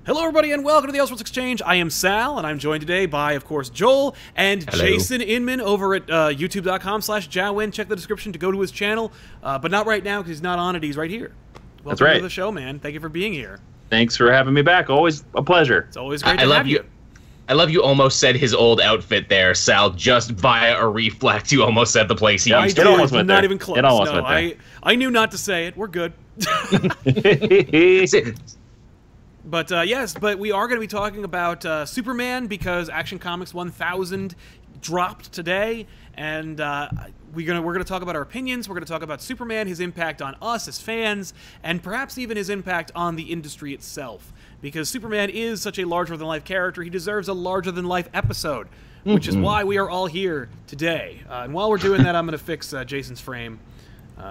Hello, everybody, and welcome to the Elseworlds Exchange. I am Sal, and I'm joined today by, of course, Joel and Hello. Jason Inman over at youtube.com/Jawiin. Check the description to go to his channel, but not right now because he's not on it. He's right here. Welcome That's right. to the show, man. Thank you for being here. Thanks for having me back. Always a pleasure. It's always great to have you. I love you almost said his old outfit there, Sal, just via a reflex. You almost said the place he used I to. did. almost went Not there. even close. It almost No, went I knew not to say it. We're good. But yes, but we are going to be talking about Superman because Action Comics 1000 dropped today, and we're gonna talk about our opinions. We're going to talk about Superman, his impact on us as fans, and perhaps even his impact on the industry itself. Because Superman is such a larger-than-life character, he deserves a larger-than-life episode, which is why we are all here today. And while we're doing that, I'm going to fix Jason's frame,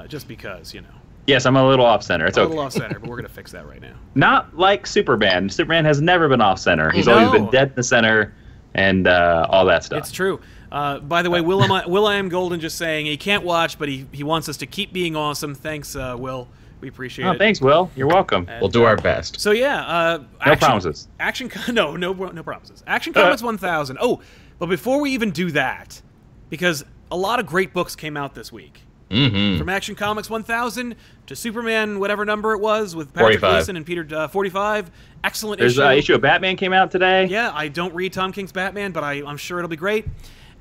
just because, you know. Yes, I'm a little off-center. It's A okay. little off-center, but we're going to fix that right now. Not like Superman. Superman has never been off-center. He's always been dead in the center and all that stuff. It's true. By the way, Will.i.am Golden just saying he can't watch, but he wants us to keep being awesome. Thanks, Will. We appreciate it. Thanks, Will. You're welcome. And, We'll do our best. So yeah, No promises. No promises. Action Comics 1000. Oh, but before we even do that, because a lot of great books came out this week. From Action Comics 1000 to Superman, whatever number it was, with Patrick 45. Gleason and Peter 45. Excellent There's issue. an issue of Batman came out today. Yeah, I don't read Tom King's Batman, but I'm sure it'll be great.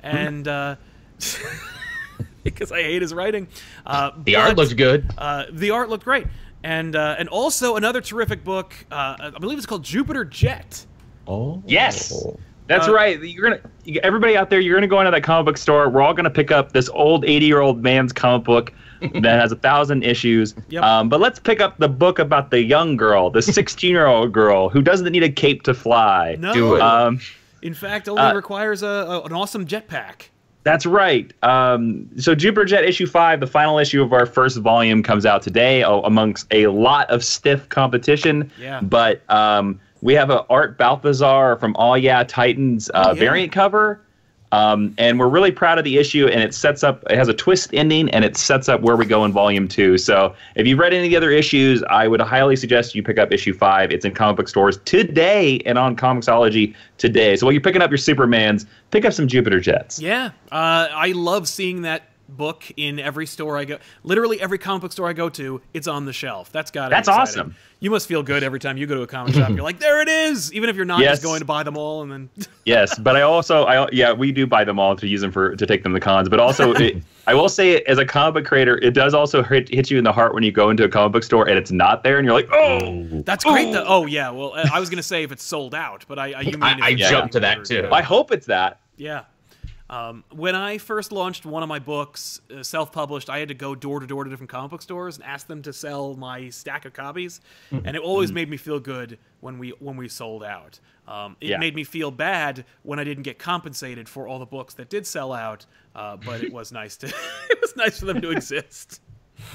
And because I hate his writing. The art looked good. The art looked great. And also another terrific book. I believe it's called Jupiter Jet. Oh. Yes. That's right. Everybody out there, you're gonna go into that comic book store. We're all gonna pick up this old 80-year-old man's comic book that has 1,000 issues. Yep. But let's pick up the book about the young girl, the 16-year-old girl who doesn't need a cape to fly. No. Do it. In fact, only requires an awesome jetpack. That's right. So Jupiter Jet issue 5, the final issue of our first volume, comes out today amongst a lot of stiff competition. Yeah. But we have an Art Balthazar from All Yeah Titans variant cover. And we're really proud of the issue, and it has a twist ending, and it sets up where we go in volume 2. So if you've read any of the other issues, I would highly suggest you pick up issue 5. It's in comic book stores today and on Comixology today. So while you're picking up your Supermans, pick up some Jupiter Jets. Yeah. I love seeing that book in every store I go. Literally every comic book store I go to, it's on the shelf. That's awesome. You must feel good every time you go to a comic shop. You're like, there it is, even if you're not just going to buy them all and then. Yes, but we do buy them all to use them to take them to cons. But also, I will say, as a comic book creator, it does also hit you in the heart when you go into a comic book store and it's not there, and you're like, oh, that's great. Oh yeah, well, I was gonna say if it's sold out, but I jumped to that too. I hope it's that. Yeah. When I first launched one of my books, self-published, I had to go door to door to different comic book stores and ask them to sell my stack of copies, and it always made me feel good when we sold out. It made me feel bad when I didn't get compensated for all the books that did sell out, but it was nice to it was nice for them to exist.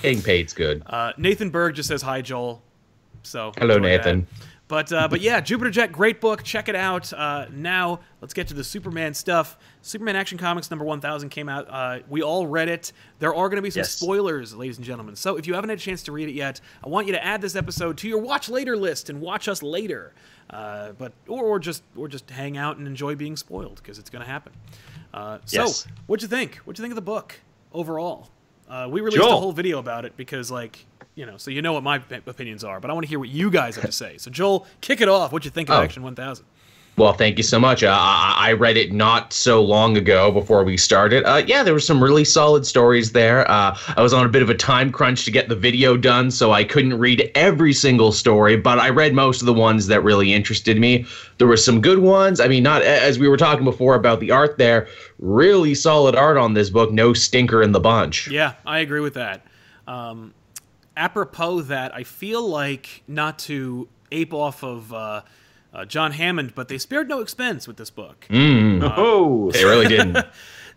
Getting paid's good. Nathan Berg just says hi, Joel. So hello, Nathan. That. But yeah, Jupiter Jet, great book. Check it out. Now, let's get to the Superman stuff. Superman Action Comics number 1000 came out. We all read it. There are going to be some spoilers, ladies and gentlemen. So if you haven't had a chance to read it yet, I want you to add this episode to your watch later list and watch us later. Or just hang out and enjoy being spoiled, because it's going to happen. So, what'd you think? What'd you think of the book overall? We released a whole video about it because, like, so you know what my opinions are, but I want to hear what you guys have to say. So, Joel, kick it off. What'd you think of Action 1000? Well, thank you so much. I read it not so long ago before we started. Yeah, there were some really solid stories there. I was on a bit of a time crunch to get the video done, so I couldn't read every single story, but I read most of the ones that really interested me. There were some good ones. I mean, not as we were talking before about the art there, really solid art on this book. No stinker in the bunch. Yeah, I agree with that. Apropos that, I feel like, not to ape off of John Hammond, but they spared no expense with this book. They really didn't.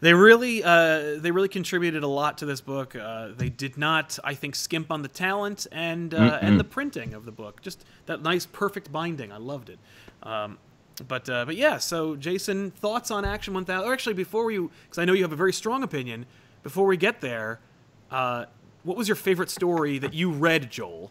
They really contributed a lot to this book. They did not, I think, skimp on the talent and the printing of the book. Just that nice, perfect binding. I loved it. But yeah. So, Jason, thoughts on Action 1000? Or actually, because I know you have a very strong opinion. Before we get there, what was your favorite story that you read, Joel?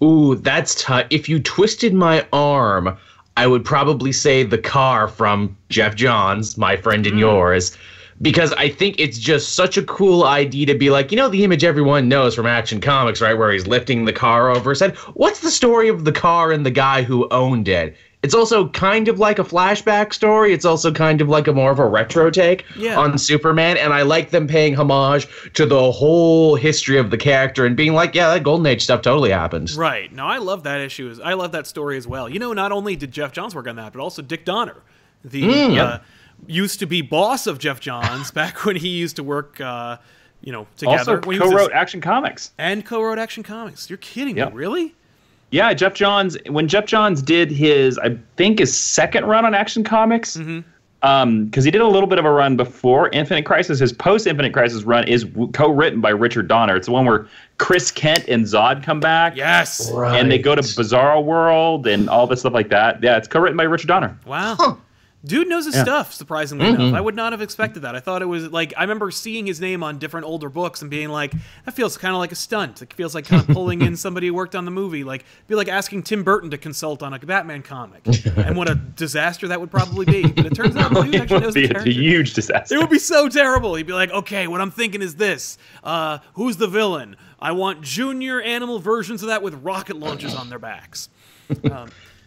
Ooh, that's tough. If you twisted my arm, I would probably say the car from Jeff Johns, my friend and yours, because I think it's just such a cool idea to be like, you know, the image everyone knows from Action Comics, right, where he's lifting the car over his head. What's the story of the car and the guy who owned it? It's also kind of like a flashback story. It's also kind of like a more of a retro take on Superman. And I like them paying homage to the whole history of the character and being like, yeah, that Golden Age stuff totally happened. Right. No, I love that issue. I love that story as well. You know, not only did Jeff Johns work on that, but also Dick Donner, the used to be boss of Jeff Johns back when he used to work, together. Also co-wrote Action Comics. And co-wrote Action Comics. You're kidding me, really? Yeah, Jeff Johns, when Jeff Johns did his second run on Action Comics, because he did a little bit of a run before Infinite Crisis, his post-Infinite Crisis run is co-written by Richard Donner. It's the one where Chris Kent and Zod come back. Yes. Right. And they go to Bizarro World and all this stuff like that. Yeah, it's co-written by Richard Donner. Wow. Huh. Dude knows his stuff, surprisingly enough. I would not have expected that. I thought it was like, I remember seeing his name on different older books and being like, that feels kind of like a stunt. It feels like kind of pulling in somebody who worked on the movie. Like, be like asking Tim Burton to consult on a Batman comic. And what a disaster that would probably be. But it turns out the dude actually knows the character. It would be a huge disaster. It would be so terrible. He'd be like, okay, what I'm thinking is this. Who's the villain? I want junior animal versions of that with rocket launchers on their backs.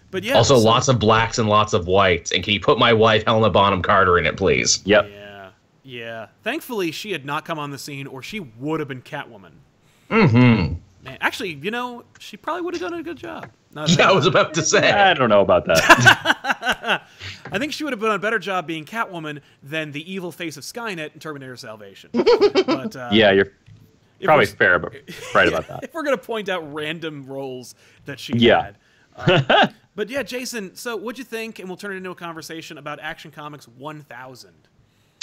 But yeah, also, lots of blacks and lots of whites. And can you put my wife, Helena Bonham Carter, in it, please? Yep. Yeah. Thankfully, she had not come on the scene, or she would have been Catwoman. Man, actually, she probably would have done a good job. I was about to say. I don't know about that. I think she would have done a better job being Catwoman than the evil face of Skynet in Terminator Salvation. But, yeah, you're probably fair, but right about that. If we're going to point out random roles that she had. But yeah, Jason, so what'd you think? And we'll turn it into a conversation about Action Comics 1000.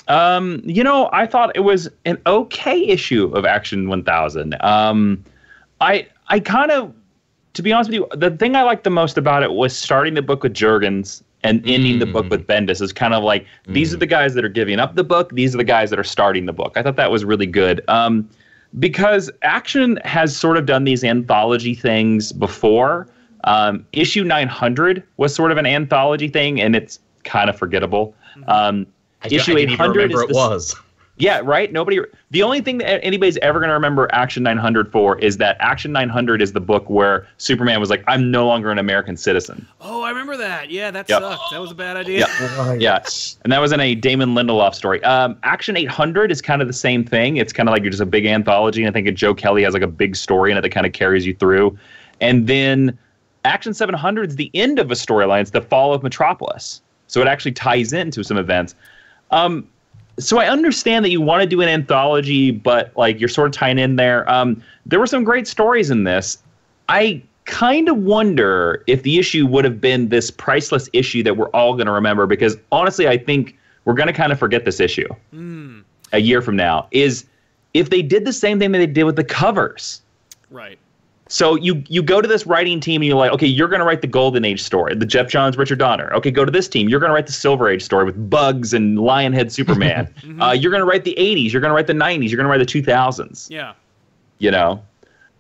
I thought it was an okay issue of Action 1000. I kind of, to be honest with you, the thing I liked the most about it was starting the book with Jurgens and ending the book with Bendis. Is kind of like, these are the guys that are giving up the book. These are the guys that are starting the book. I thought that was really good. Because Action has sort of done these anthology things before. Issue 900 was sort of an anthology thing, and it's kind of forgettable. Issue 800 is it was. Yeah, right? The only thing that anybody's ever going to remember Action 900 for is that Action 900 is the book where Superman was like, I'm no longer an American citizen. Oh, I remember that. Yeah, that sucked. That was a bad idea. Yeah. And that was in a Damon Lindelof story. Action 800 is kind of the same thing. It's kind of like you're just a big anthology, and I think Joe Kelly has like a big story in it that kind of carries you through. And then Action 700 is the end of a storyline. It's the fall of Metropolis. So it actually ties into some events. So I understand that you want to do an anthology, but like you're sort of tying in there. There were some great stories in this. I kind of wonder if the issue would have been this priceless issue that we're all going to remember, because honestly, I think we're going to kind of forget this issue a year from now, is if they did the same thing that they did with the covers. Right. So you go to this writing team and you're like, okay, you're going to write the Golden Age story, the Jeff Johns, Richard Donner. Okay, go to this team. You're going to write the Silver Age story with Bugs and Lionhead Superman. You're going to write the 80s. You're going to write the 90s. You're going to write the 2000s. Yeah.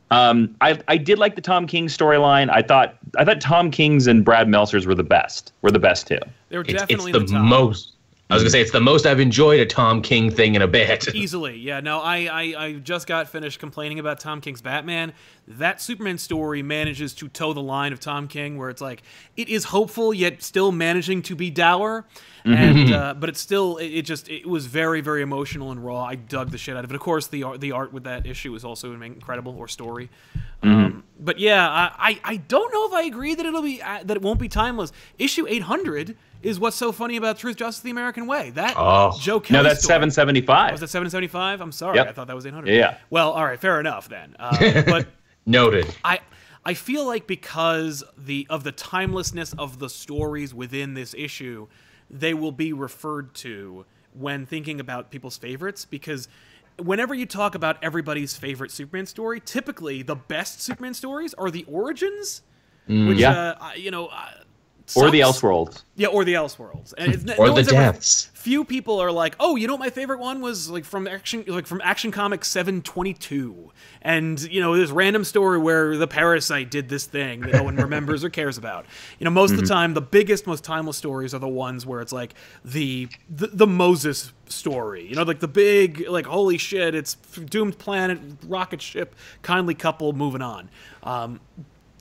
I did like the Tom King storyline. I thought Tom King's and Brad Meltzer's were the best. Too. They were definitely it's the top. most. I was going to say, it's the most I've enjoyed a Tom King thing in a bit. Easily, yeah. No, I just got finished complaining about Tom King's Batman. That Superman story manages to toe the line of Tom King, where it's like, it is hopeful, yet still managing to be dour. And but it's still, it was very, very emotional and raw. I dug the shit out of it. Of course, the art with that issue is also incredible, or story. But yeah, I don't know if I agree that that it won't be timeless. Issue 800 is what's so funny about Truth, Justice, the American Way. That Joe Kelly. No, that's story. 775. Was that 775? I'm sorry, yep. I thought that was 800. Yeah. Well, all right, fair enough then. But noted. I feel like because of the timelessness of the stories within this issue, they will be referred to when thinking about people's favorites, because whenever you talk about everybody's favorite Superman story, typically the best Superman stories are the origins, which Or the Elseworlds. Yeah, or the Elseworlds. And or the deaths. Few people are like, oh, you know what my favorite one was? Like from Action Comics 722. And, you know, this random story where the Parasite did this thing that no one remembers or cares about. You know, most of the time, the biggest, most timeless stories are the ones where it's like the Moses story. You know, like the big, like, holy shit, it's doomed planet, rocket ship, kindly couple moving on.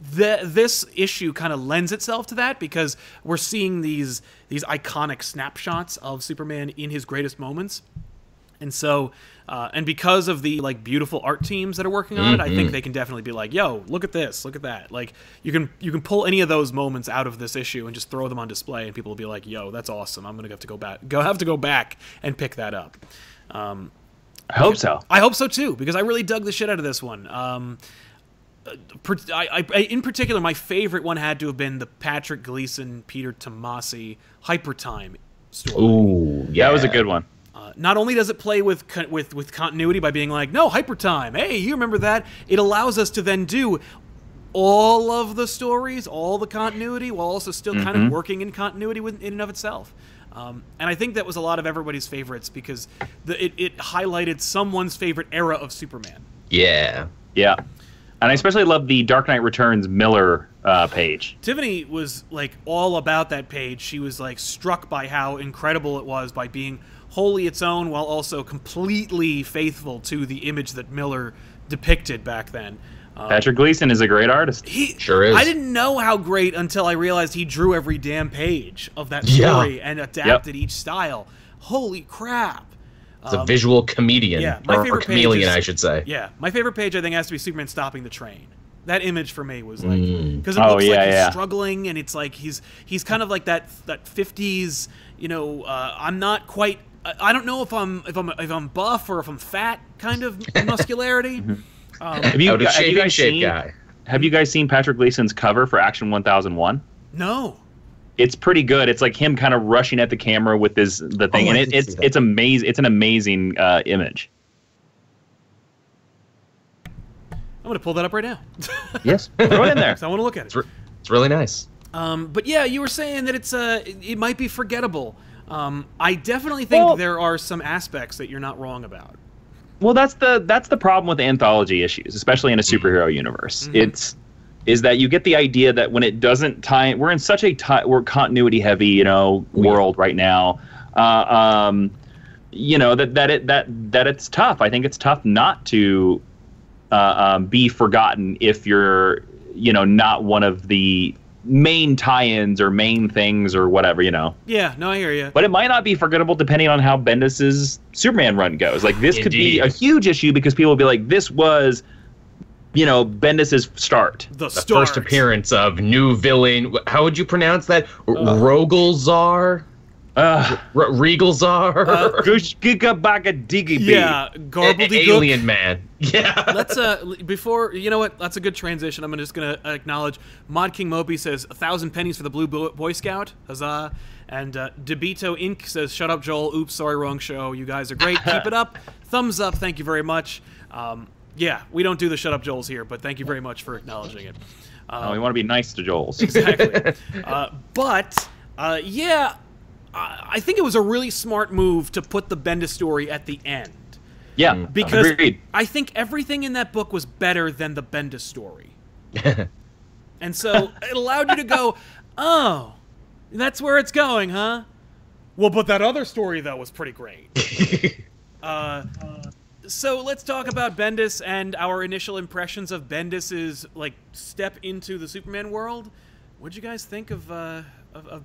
This issue kind of lends itself to that because we're seeing these iconic snapshots of Superman in his greatest moments, and so and because of the like beautiful art teams that are working on it, I think they can definitely be like, "Yo, look at this, look at that!" Like you can pull any of those moments out of this issue and just throw them on display, and people will be like, "Yo, that's awesome! I'm gonna have to go back and pick that up." I hope so. I hope so too because I really dug the shit out of this one. In particular, my favorite one had to have been the Patrick Gleason, Peter Tomasi Hyper Time story. Ooh, yeah, that was a good one. Not only does it play with continuity by being like, no, Hyper Time, hey, you remember that? It allows us to then do all of the stories, all the continuity, while also still kind of working in continuity in and of itself. And I think that was a lot of everybody's favorites because it highlighted someone's favorite era of Superman. Yeah. Yeah. And I especially love the Dark Knight Returns Miller page. Tiffany was like all about that page. She was like struck by how incredible it was by being wholly its own while also completely faithful to the image that Miller depicted back then. Patrick Gleason is a great artist. He sure is. I didn't know how great until I realized he drew every damn page of that story and adapted each style. Holy crap. It's a visual comedian, yeah, or chameleon, I should say. Yeah, my favorite page I think has to be Superman stopping the train. That image for me was like because it looks like he's struggling, and it's like he's kind of like that 50s. You know, I'm not quite. I don't know if I'm buff or if I'm fat kind of muscularity. Have you guys seen Patrick Gleason's cover for Action 1001? No. It's pretty good. It's like him kind of rushing at the camera with the thing, and it's amazing. It's an amazing image. I'm gonna pull that up right now. Yes, throw it in there. So I want to look at it. It's really nice. But yeah, you were saying that it might be forgettable. I definitely think there are some aspects that you're not wrong about. Well, that's the problem with anthology issues, especially in a superhero universe. Is that you get the idea that when it doesn't tie, we're in such we're continuity heavy, world right now. That it's tough. I think it's tough not to be forgotten if you're, not one of the main tie-ins or main things or whatever, Yeah, no, I hear you. But it might not be forgettable depending on how Bendis's Superman run goes. Like this could be a huge issue because people will be like, this was, Bendis's start. The first appearance of new villain. How would you pronounce that? Rogelzar? Regalzar? Yeah, Garbledy Alien Man. Yeah. Let's before you know what? That's a good transition. I'm just gonna acknowledge Mod King Mopey says 1,000 pennies for the Blue Boy Scout. Huzzah! And DeBito Inc. says, "Shut up, Joel. Oops, sorry, wrong show. You guys are great. Keep it up. Thumbs up. Thank you very much." Yeah, we don't do the Shut Up Joels here, but thank you very much for acknowledging it. We want to be nice to Joels. Exactly. Yeah, I think it was a really smart move to put the Bendis story at the end. Yeah, because agreed. I think everything in that book was better than the Bendis story. And so it allowed you to go, oh, that's where it's going, huh? Well, but that other story, though, was pretty great. So let's talk about Bendis and our initial impressions of Bendis's step into the Superman world. What'd you guys think of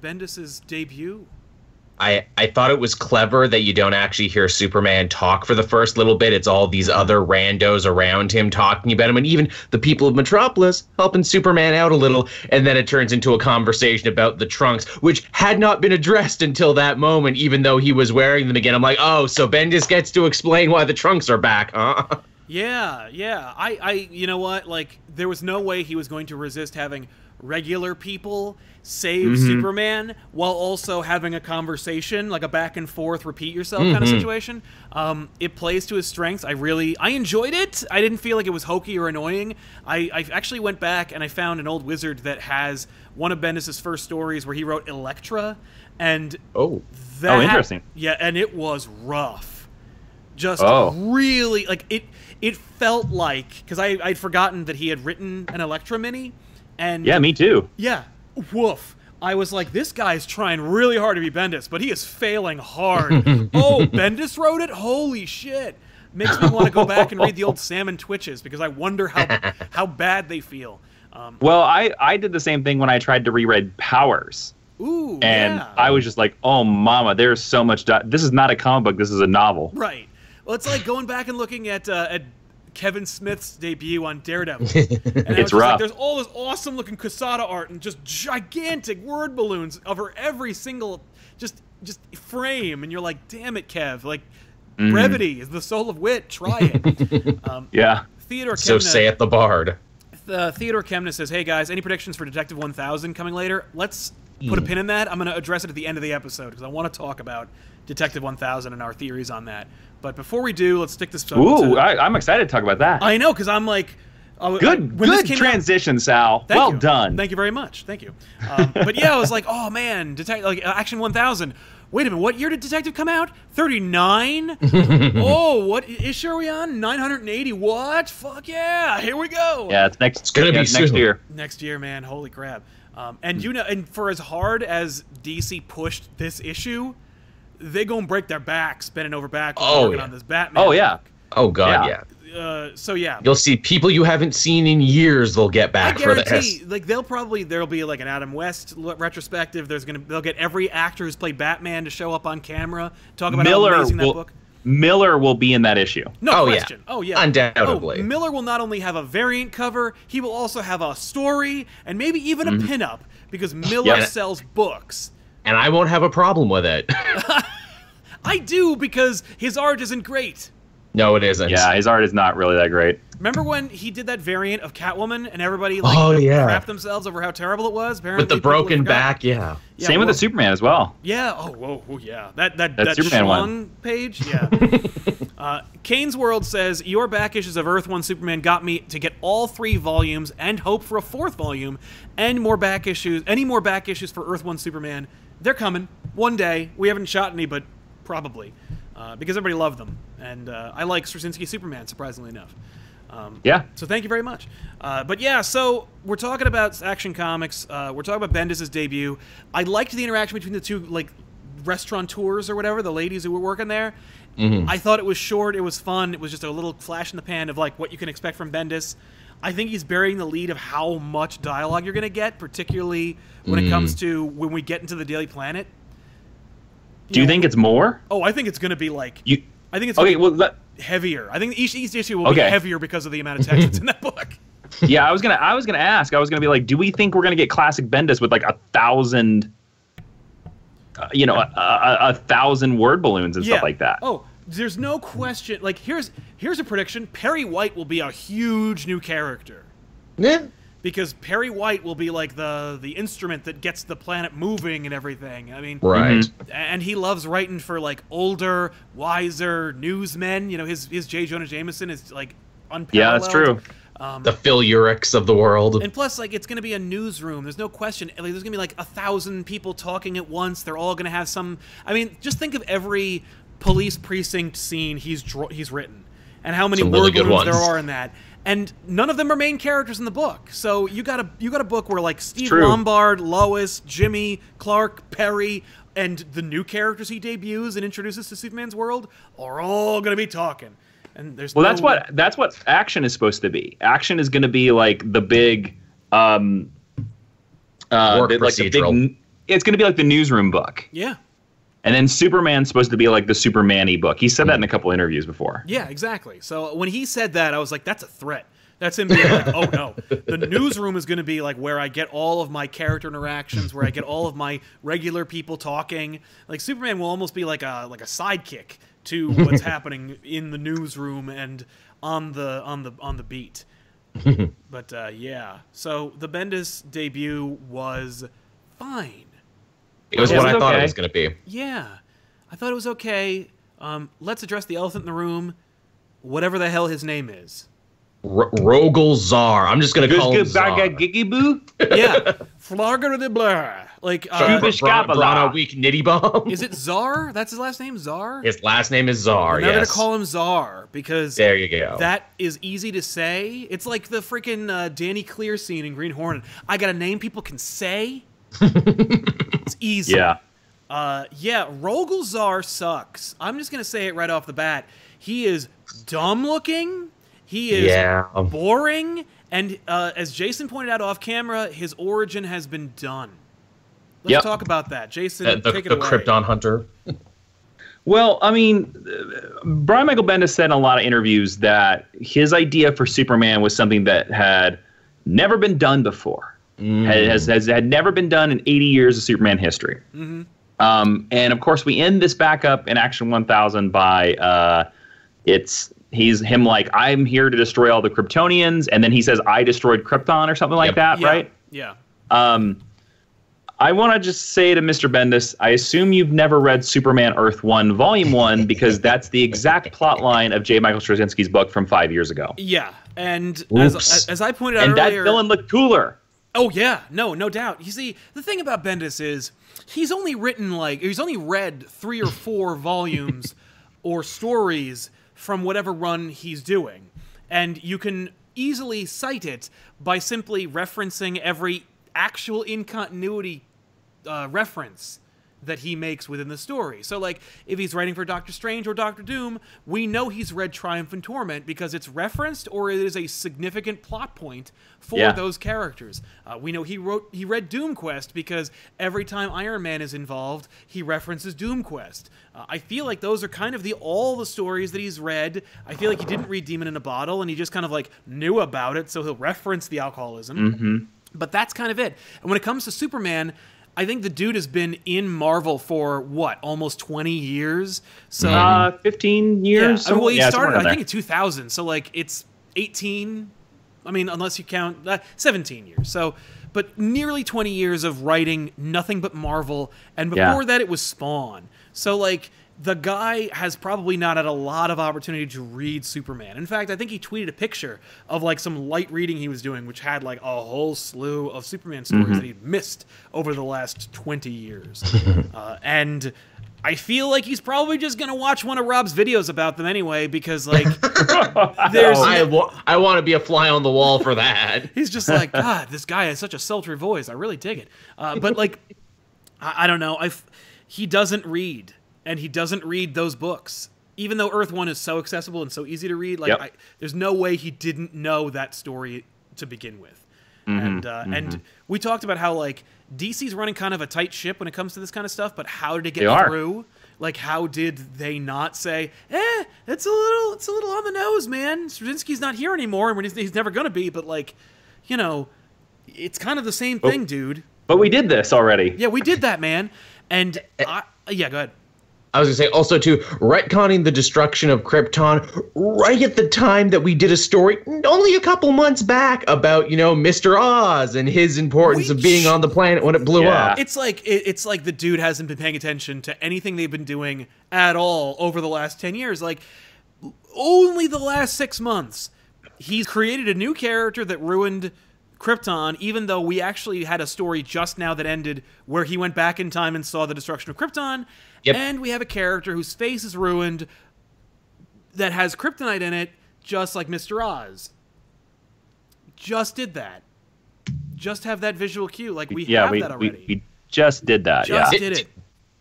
Bendis's debut? I thought it was clever that you don't actually hear Superman talk for the first little bit. It's all these other randos around him talking about him, and even the people of Metropolis helping Superman out a little. And then it turns into a conversation about the trunks, which had not been addressed until that moment, even though he was wearing them again. I'm like, oh, so Bendis gets to explain why the trunks are back, huh? Yeah. You know what? There was no way he was going to resist having regular people save Superman while also having a conversation, like a back and forth, repeat yourself kind of situation. It plays to his strengths. I enjoyed it. I didn't feel like it was hokey or annoying. I actually went back and I found an old wizard that has one of Bendis' first stories where he wrote Elektra, and interesting. Yeah, and it was rough. Just really, like, it felt like, because I'd forgotten that he had written an Elektra mini, and yeah, me too. Yeah, woof. I was like, this guy's trying really hard to be Bendis, but he is failing hard. Bendis wrote it? Holy shit. Makes me want to go back and read the old Salmon Twitches, because I wonder how bad they feel. Well, I did the same thing when I tried to reread Powers. Ooh, and I was just like, oh, mama, there's so much. This is not a comic book. This is a novel. Right. Well, it's like going back and looking at Kevin Smith's debut on Daredevil. And it's rough. Like, there's all this awesome-looking Quesada art and just gigantic word balloons over every single just frame, and you're like, damn it, Kev. Like, brevity is the soul of wit. Try it. Yeah. Theodore Kemna, so saith the bard. Theodore Kemna says, hey, guys, any predictions for Detective 1000 coming later? Let's put a pin in that. I'm going to address it at the end of the episode, because I want to talk about Detective 1000 and our theories on that. But before we do, let's stick this. I'm excited to talk about that. I know, because I'm like, good transition, Sal. Well done. Thank you very much. Thank you. But yeah, I was like, oh man, Action 1000. Wait a minute, what year did Detective come out? 39? Oh, what issue are we on? 980? What? Fuck yeah! Here we go. Yeah, it's gonna be next year. Next year, man. Holy crap. And and for as hard as DC pushed this issue, they gonna break their backs bending over backwards working on this Batman. Oh yeah. book. Oh god, yeah. So yeah, you'll see people you haven't seen in years. They'll get back for this. Like there'll be like an Adam West retrospective. They'll get every actor who's played Batman to show up on camera, talk about how amazing that book. Miller will be in that issue. No question. Yeah. Oh yeah, undoubtedly. Miller will not only have a variant cover, he will also have a story and maybe even a pinup, because Miller sells books. And I won't have a problem with it. I do, because his art isn't great. No, it isn't. Yeah, his art is not really that great. Remember when he did that variant of Catwoman and everybody crapped themselves over how terrible it was? Apparently, with the broken back, yeah. Same with the Superman as well. Yeah. Oh, yeah. That Superman one page. Yeah. Kane's World says your back issues of Earth 1 Superman got me to get all 3 volumes and hope for a 4th volume and more back issues. Any more back issues for Earth 1 Superman? They're coming one day. We haven't shot any, but probably. Because everybody loved them, and I like Straczynski Superman, surprisingly enough. Yeah. So thank you very much. But yeah, so we're talking about Action Comics. We're talking about Bendis' debut. I liked the interaction between the two, like, restaurateurs or whatever, the ladies who were working there. I thought it was short. It was fun. It was just a little flash in the pan of like what you can expect from Bendis. I think he's burying the lead of how much dialogue you're going to get, particularly when it comes to when we get into the Daily Planet. Do you think it's more? Oh, I think it's going to be like... I think it's heavier. I think each issue will be heavier because of the amount of text that's in that book. Yeah, I was gonna ask. I was gonna be like, do we think we're gonna get classic Bendis with like 1,000, 1,000 word balloons and stuff like that? Oh, there's no question. Like, here's a prediction: Perry White will be a huge new character. Yeah. Because Perry White will be like the instrument that gets the planet moving and everything. I mean, right. And he loves writing for like older, wiser newsmen. His J. Jonah Jameson is like unparalleled. Yeah, that's true. The Phil Urichs of the world. And plus, like, it's going to be a newsroom. There's no question. Like, there's going to be like 1,000 people talking at once. They're all going to have some. I mean, just think of every police precinct scene he's written, and how many word balloons there are in that. And none of them are main characters in the book. So you got a book where like Steve Lombard, Lois, Jimmy, Clark, Perry, and the new characters he debuts and introduces to Superman's world are all going to be talking. And there's that's what Action is supposed to be. Action is going to be like the big work procedural. It's going to be like the newsroom book. Yeah. And then Superman's supposed to be like the Superman-y book. He said that in a couple interviews before. Yeah, exactly. So when he said that, I was like, that's a threat. That's him being like, oh no, the newsroom is going to be like where I get all of my character interactions, where I get all of my regular people talking. Like Superman will almost be like a sidekick to what's happening in the newsroom and on the beat. But yeah, so the Bendis debut was fine. It was what I thought it was going to be. Yeah, I thought it was okay. Let's address the elephant in the room, whatever the hell his name is. Rogel Zar. I'm just going to call him Zar. Yeah, Flagger de Blur. Like, Brana Week Nitty Bomb. Is it Zar? That's his last name, Zar? His last name is Zar, Now I'm going to call him Zar, because there you go. That is easy to say. It's like the freaking Danny Clear scene in Green Hornet. I got a name people can say. It's easy. Yeah. Yeah, Rogel Zar sucks. I'm just going to say it right off the bat. He is dumb looking. He is boring. And as Jason pointed out off camera, his origin has been done. Let's talk about that. Jason, take it away. The Krypton Hunter. Well, I mean, Brian Michael Bendis said in a lot of interviews that his idea for Superman was something that had never been done before. Had never been done in 80 years of Superman history. And of course, we end this back up in Action 1000 by he's him like, I'm here to destroy all the Kryptonians, and then he says, I destroyed Krypton or something like that, right? Yeah. I want to just say to Mr. Bendis, I assume you've never read Superman Earth 1 Volume 1, because that's the exact plot line of J. Michael Straczynski's book from 5 years ago. Yeah, and as I pointed out earlier... And that villain looked cooler. Oh, yeah. No doubt. You see, the thing about Bendis is he's only read 3 or 4 volumes or stories from whatever run he's doing. And you can easily cite it by simply referencing every actual in-continuity reference that he makes within the story. So, like, if he's writing for Doctor Strange or Doctor Doom, we know he's read Triumph and Torment because it's referenced or it is a significant plot point for those characters. We know he read Doom Quest because every time Iron Man is involved, he references Doom Quest. I feel like those are kind of all the stories that he's read. I feel like he didn't read Demon in a Bottle, and he just kind of, like, knew about it, so he'll reference the alcoholism. But that's kind of it. And when it comes to Superman, I think the dude has been in Marvel for, what, almost 20 years? So 15 years? Yeah. Well, he started, I think, in 2000. So, like, it's 18. I mean, unless you count 17 years. So, but nearly 20 years of writing nothing but Marvel. And before that, it was Spawn. So, like, the guy has probably not had a lot of opportunity to read Superman. In fact, I think he tweeted a picture of, like, some light reading he was doing, which had, like, a whole slew of Superman stories that he'd missed over the last 20 years. And I feel like he's probably just going to watch one of Rob's videos about them anyway, because, like, there's... I want to be a fly on the wall for that. He's just like, God, this guy has such a sultry voice. I really dig it. But, like, I don't know. He doesn't read. And he doesn't read those books. Even though Earth 1 is so accessible and so easy to read, like there's no way he didn't know that story to begin with. And we talked about how, like, DC's running kind of a tight ship when it comes to this kind of stuff, but how did it get through? Like, how did they not say, it's a little on the nose, man. Straczynski's not here anymore, and he's never going to be, but, like, you know, it's kind of the same thing, dude. But we did this already. Yeah, we did that, man. And, yeah, go ahead. I was going to say, also, too, retconning the destruction of Krypton right at the time that we did a story only a couple months back about, you know, Mr. Oz and his importance of being on the planet when it blew up. It's like the dude hasn't been paying attention to anything they've been doing at all over the last 10 years. Like, only the last 6 months, he's created a new character that ruined Krypton, even though we actually had a story just now that ended where he went back in time and saw the destruction of Krypton. And we have a character whose face is ruined that has kryptonite in it, just like Mr. Oz. Just did that. Just have that visual cue. Like, we have that already. We just did that, Just did it.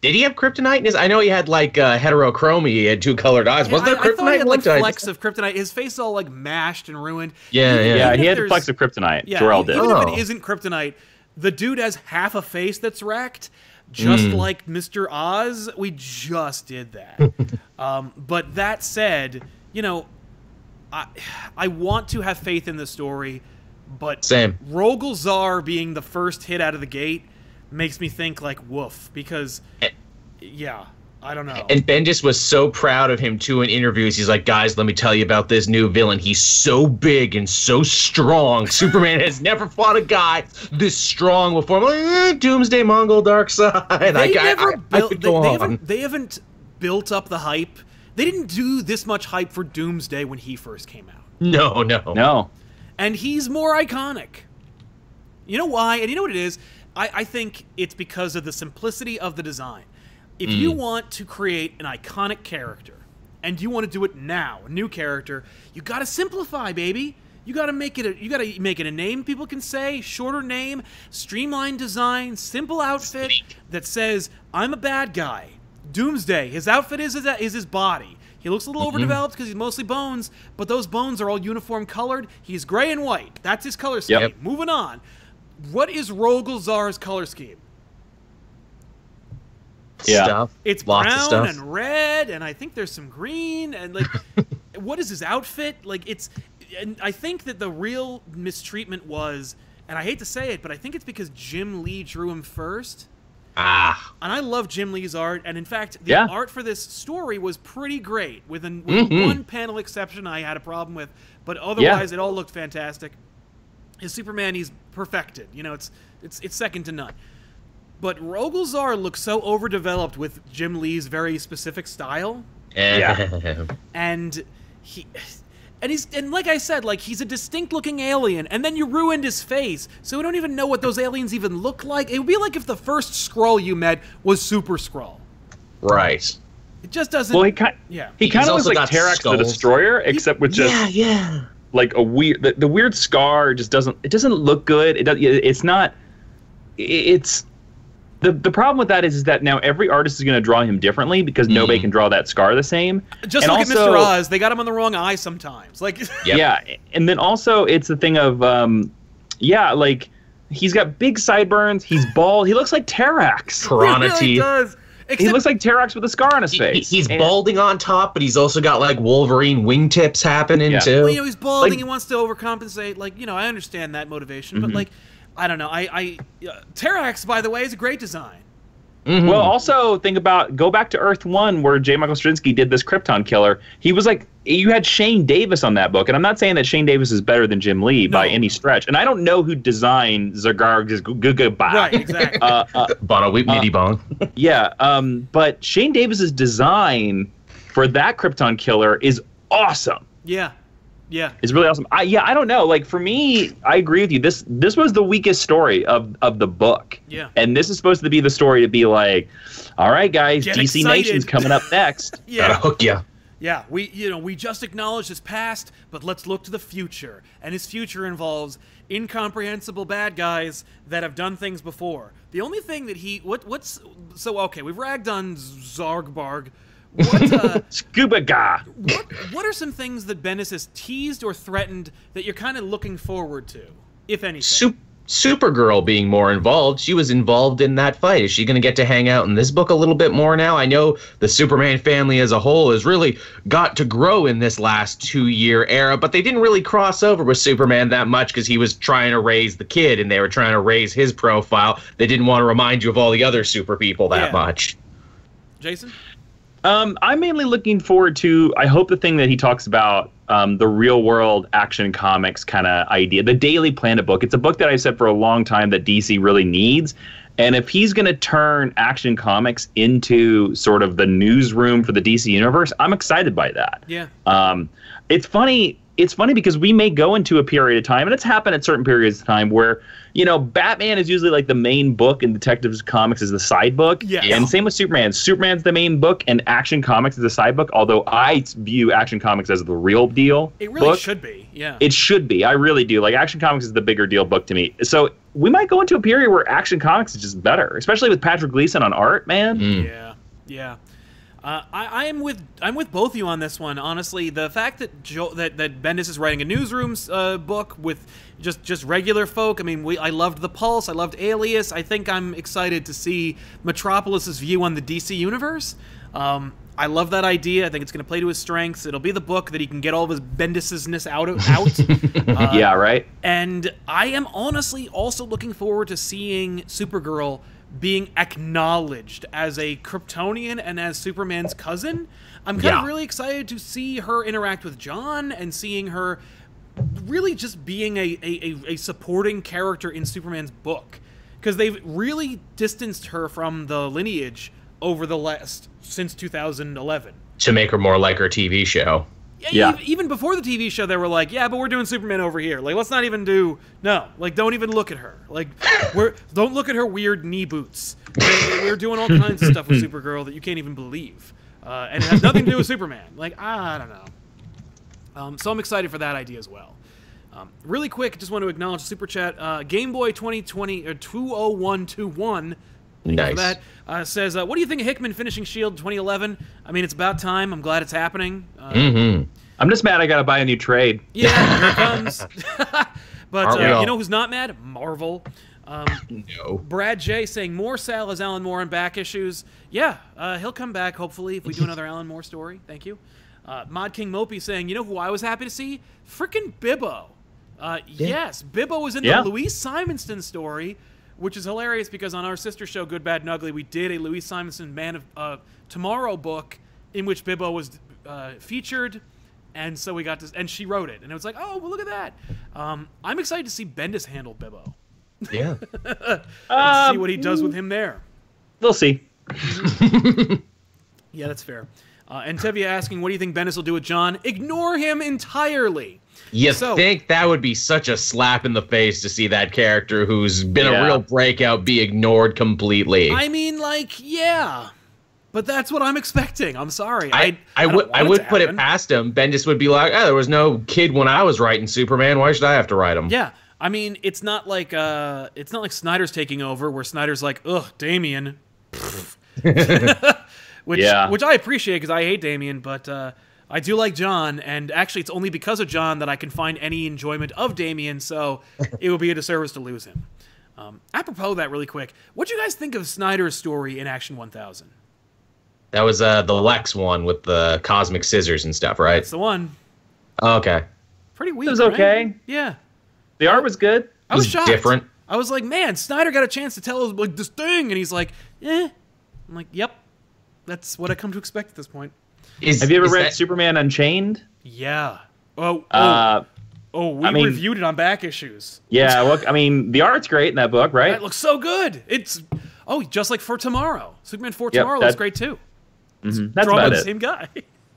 Did he have kryptonite in his? I know he had, like, heterochromia. He had 2 colored eyes. Was there kryptonite? I thought he had, like, flecks of kryptonite. His face is all, like, mashed and ruined. Yeah, he had flecks of kryptonite. Yeah, Jor-El did. Even if it isn't kryptonite, the dude has half a face that's wrecked. Just like Mr. Oz, we just did that. But that said, you know, I want to have faith in the story, but Rogel Zar being the first hit out of the gate makes me think, like, woof, because, I don't know. And Bendis was so proud of him, too, in interviews. He's like, guys, let me tell you about this new villain. He's so big and so strong. Superman has never fought a guy this strong before. I'm like, Doomsday Mongol Darkseid. They haven't built up the hype. They didn't do this much hype for Doomsday when he first came out. No. And he's more iconic. You know why? And you know what it is? I think it's because of the simplicity of the design. If you want to create an iconic character, and you want to do it now, a new character, you got to simplify, baby. You got to make it a name people can say, shorter name, streamlined design, simple outfit that says, I'm a bad guy. Doomsday, his outfit is his body. He looks a little overdeveloped because he's mostly bones, but those bones are all uniform colored. He's gray and white. That's his color scheme. Yep. Moving on. What is Rogol Zaar's color scheme? Stuff. It's Lots of brown stuff. and red, and I think there's some green, and like, what is his outfit? Like, and I think that the real mistreatment was, and I hate to say it, but I think it's because Jim Lee drew him first. And I love Jim Lee's art, and in fact, the art for this story was pretty great, with one panel exception I had a problem with, but otherwise it all looked fantastic. His Superman, he's perfected. You know, it's second to none. But Rogol Zaar looks so overdeveloped with Jim Lee's very specific style. And and like I said, like, he's a distinct looking alien, and then you ruined his face, so we don't even know what those aliens even look like. It would be like if the first Skrull you met was Super Skrull. Right. It just doesn't. Well, he kind of looks like Terrax the Destroyer, except with just like a weird the weird scar. Just doesn't look good. It's not. It's. The problem with that is that now every artist is going to draw him differently because nobody can draw that scar the same. Just look at Mr. Oz. They got him on the wrong eye sometimes. Like, yeah, and then also it's the thing of, like, he's got big sideburns. He's bald. He looks like Terrax. Piranha teeth. He does. He looks like Terrax with a scar on his face. He's balding on top, but he's also got, like, Wolverine wingtips happening, too. Well, he's balding. Like, he wants to overcompensate. Like, I understand that motivation, but, like, I don't know. Terrax, by the way, is a great design. Well, also go back to Earth 1 where J. Michael Straczynski did this Krypton killer. He was like, you had Shane Davis on that book, and I'm not saying that Shane Davis is better than Jim Lee by any stretch. And I don't know who designed Zagarg's Guga. Right, exactly. Bono Weep Nitty Bong. Yeah, but Shane Davis's design for that Krypton killer is awesome. Yeah. Yeah, it's really awesome. I don't know. Like, for me, I agree with you. This was the weakest story of the book. Yeah, and this is supposed to be the story to be like, all right, guys, get DC excited. Nation's coming up next. Gotta hook ya. Yeah, we just acknowledged his past, but let's look to the future. And his future involves incomprehensible bad guys that have done things before. The only thing that we've ragged on Zargbarg. Scuba Ga. What are some things that Bendis has teased or threatened that you're kind of looking forward to, if anything? Supergirl being more involved. She was involved in that fight. Is she going to get to hang out in this book a little bit more now? I know the Superman family as a whole has really got to grow in this last 2-year era, but they didn't really cross over with Superman that much because he was trying to raise the kid and they were trying to raise his profile. They didn't want to remind you of all the other super people that much. Jason? I'm mainly looking forward to, I hope the thing that he talks about, the real world Action Comics kind of idea, the Daily Planet book. It's a book that I've said for a long time that DC really needs. And if he's going to turn Action Comics into sort of the newsroom for the DC universe, I'm excited by that. Yeah. It's funny because we may go into a period of time, and it's happened at certain periods of time where, Batman is usually like the main book and Detective Comics is the side book. Yeah. And same with Superman. Superman's the main book and Action Comics is the side book, although I view Action Comics as the real deal. It really should be, yeah. It should be. I really do. Like, Action Comics is the bigger deal book to me. So we might go into a period where Action Comics is just better, especially with Patrick Gleason on art, man. Yeah. I'm with both of you on this one. Honestly, the fact that that Bendis is writing a newsrooms book with just regular folk. I mean, I loved The Pulse. I loved Alias. I think I'm excited to see Metropolis's view on the DC universe. I love that idea. I think it's going to play to his strengths. It'll be the book that he can get all of his Bendisness out. Yeah, right. And I am honestly also looking forward to seeing Supergirl being acknowledged as a Kryptonian and as Superman's cousin. I'm kind of really excited to see her interact with John and seeing her really just being a supporting character in Superman's book. Because they've really distanced her from the lineage over the last, since 2011. To make her more like her TV show. Yeah. Even before the TV show, they were like, yeah, but we're doing Superman over here. Like, let's not even do... No. Like, don't even look at her. Like, don't look at her weird knee boots. We're doing all kinds of stuff with Supergirl that you can't even believe. And it has nothing to do with Superman. Like, I don't know. So I'm excited for that idea as well. Really quick, just want to acknowledge the Super Chat. Game Boy 2020, or 20121... Nice. That says, what do you think of Hickman finishing S.H.I.E.L.D. 2011? I mean, it's about time. I'm glad it's happening. I'm just mad I got to buy a new trade. Yeah, here it comes. But you know who's not mad? Marvel. No. Brad J saying, more Sal as Alan Moore on back issues. Yeah, he'll come back, hopefully, if we do another Alan Moore story. Thank you. Mod King Mopey saying, you know who I was happy to see? Frickin' Bibbo. Yes, Bibbo was in the Louise Simonson story, which is hilarious because on our sister show, Good, Bad, and Ugly, we did a Louise Simonson Man of Tomorrow book in which Bibbo was featured, and so we got to, and she wrote it, and it was like, oh, well, look at that. I'm excited to see Bendis handle Bibbo. Yeah. See what he does with him there. We'll see. Yeah, that's fair. And Tevia asking, what do you think Bendis will do with John? Ignore him entirely. You think that would be such a slap in the face to see that character who's been a real breakout be ignored completely? I mean, like, yeah. But that's what I'm expecting. I'm sorry. I would put it past him. Bendis would be like, oh, there was no kid when I was writing Superman. Why should I have to write him? Yeah. I mean, it's not like Snyder's taking over where Snyder's like, ugh, Damian. Which I appreciate because I hate Damian, but I do like John, and actually it's only because of John that I can find any enjoyment of Damian, so it would be a disservice to lose him. Apropos that really quick, what do you guys think of Snyder's story in Action 1000? That was the Lex one with the cosmic scissors and stuff, right? That's the one. Oh, okay. Pretty weak, It was okay. Right? Yeah. The art was good. I was shocked. Different. I was like, man, Snyder got a chance to tell us like this thing, and he's like, eh. I'm like, yep. That's what I come to expect at this point. Have you ever read Superman Unchained? Yeah. We reviewed it on back issues. Yeah, well, I mean, the art's great in that book, right? It looks so good. It's just like For Tomorrow. Superman For Tomorrow looks great too. That's drawn by about the it. same guy.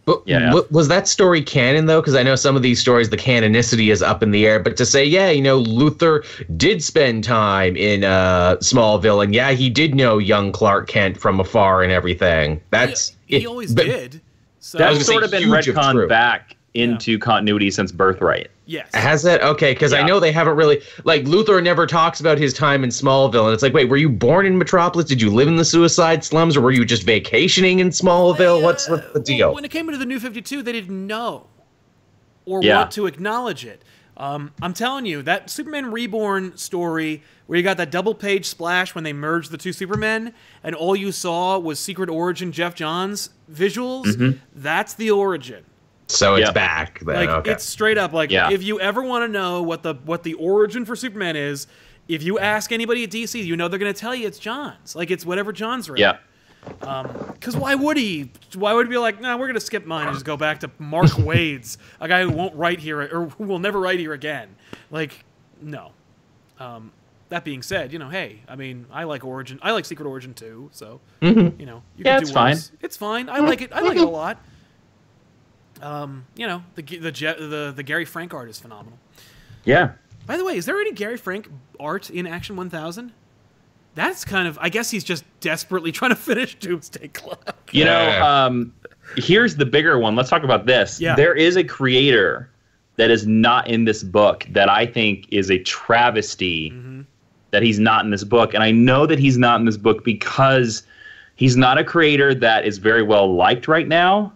But was that story canon, though? Because I know some of these stories, the canonicity is up in the air. But to say, Luthor did spend time in Smallville, and he did know young Clark Kent from afar and everything. He always did. So that's sort of been retconned back into continuity since Birthright. Yes. Has that? Okay, because I know they haven't really... Like, Luthor never talks about his time in Smallville, and it's like, wait, were you born in Metropolis? Did you live in the suicide slums, or were you just vacationing in Smallville? What's the deal? Well, when it came into the New 52, they didn't know or want to acknowledge it. I'm telling you, that Superman Reborn story where you got that double-page splash when they merged the two Supermen, and all you saw was Secret Origin Jeff Johns visuals, that's the origin. So it's back then. Like, it's straight up like, if you ever want to know what the origin for Superman is, if you ask anybody at DC, they're going to tell you it's John's. Like, it's whatever John's written. Yeah. Because why would he? Why would he be like, nah, we're going to skip mine and just go back to Mark Wade's, a guy who won't write here, or who will never write here again? Like, no. That being said, hey, I mean, I like Origin. I like Secret Origin too, so, you can do it's fine. It's fine. I like it. I like it a lot. The Gary Frank art is phenomenal. Yeah. By the way, is there any Gary Frank art in Action 1000? That's kind of... I guess he's just desperately trying to finish Doomsday Clock. Here's the bigger one. Let's talk about this. Yeah. There is a creator that is not in this book that I think is a travesty that he's not in this book. And I know that he's not in this book because he's not a creator that is very well liked right now.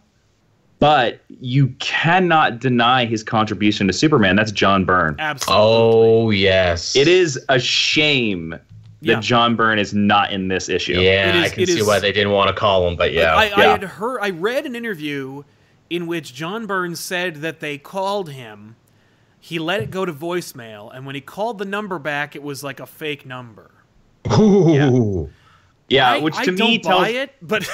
But you cannot deny his contribution to Superman. That's John Byrne. Absolutely. Oh, yes. It is a shame that John Byrne is not in this issue. Yeah, I can see why they didn't want to call him, but I read an interview in which John Byrne said that they called him, he let it go to voicemail, and when he called the number back, it was like a fake number. Ooh. Yeah, which to me don't buy it, but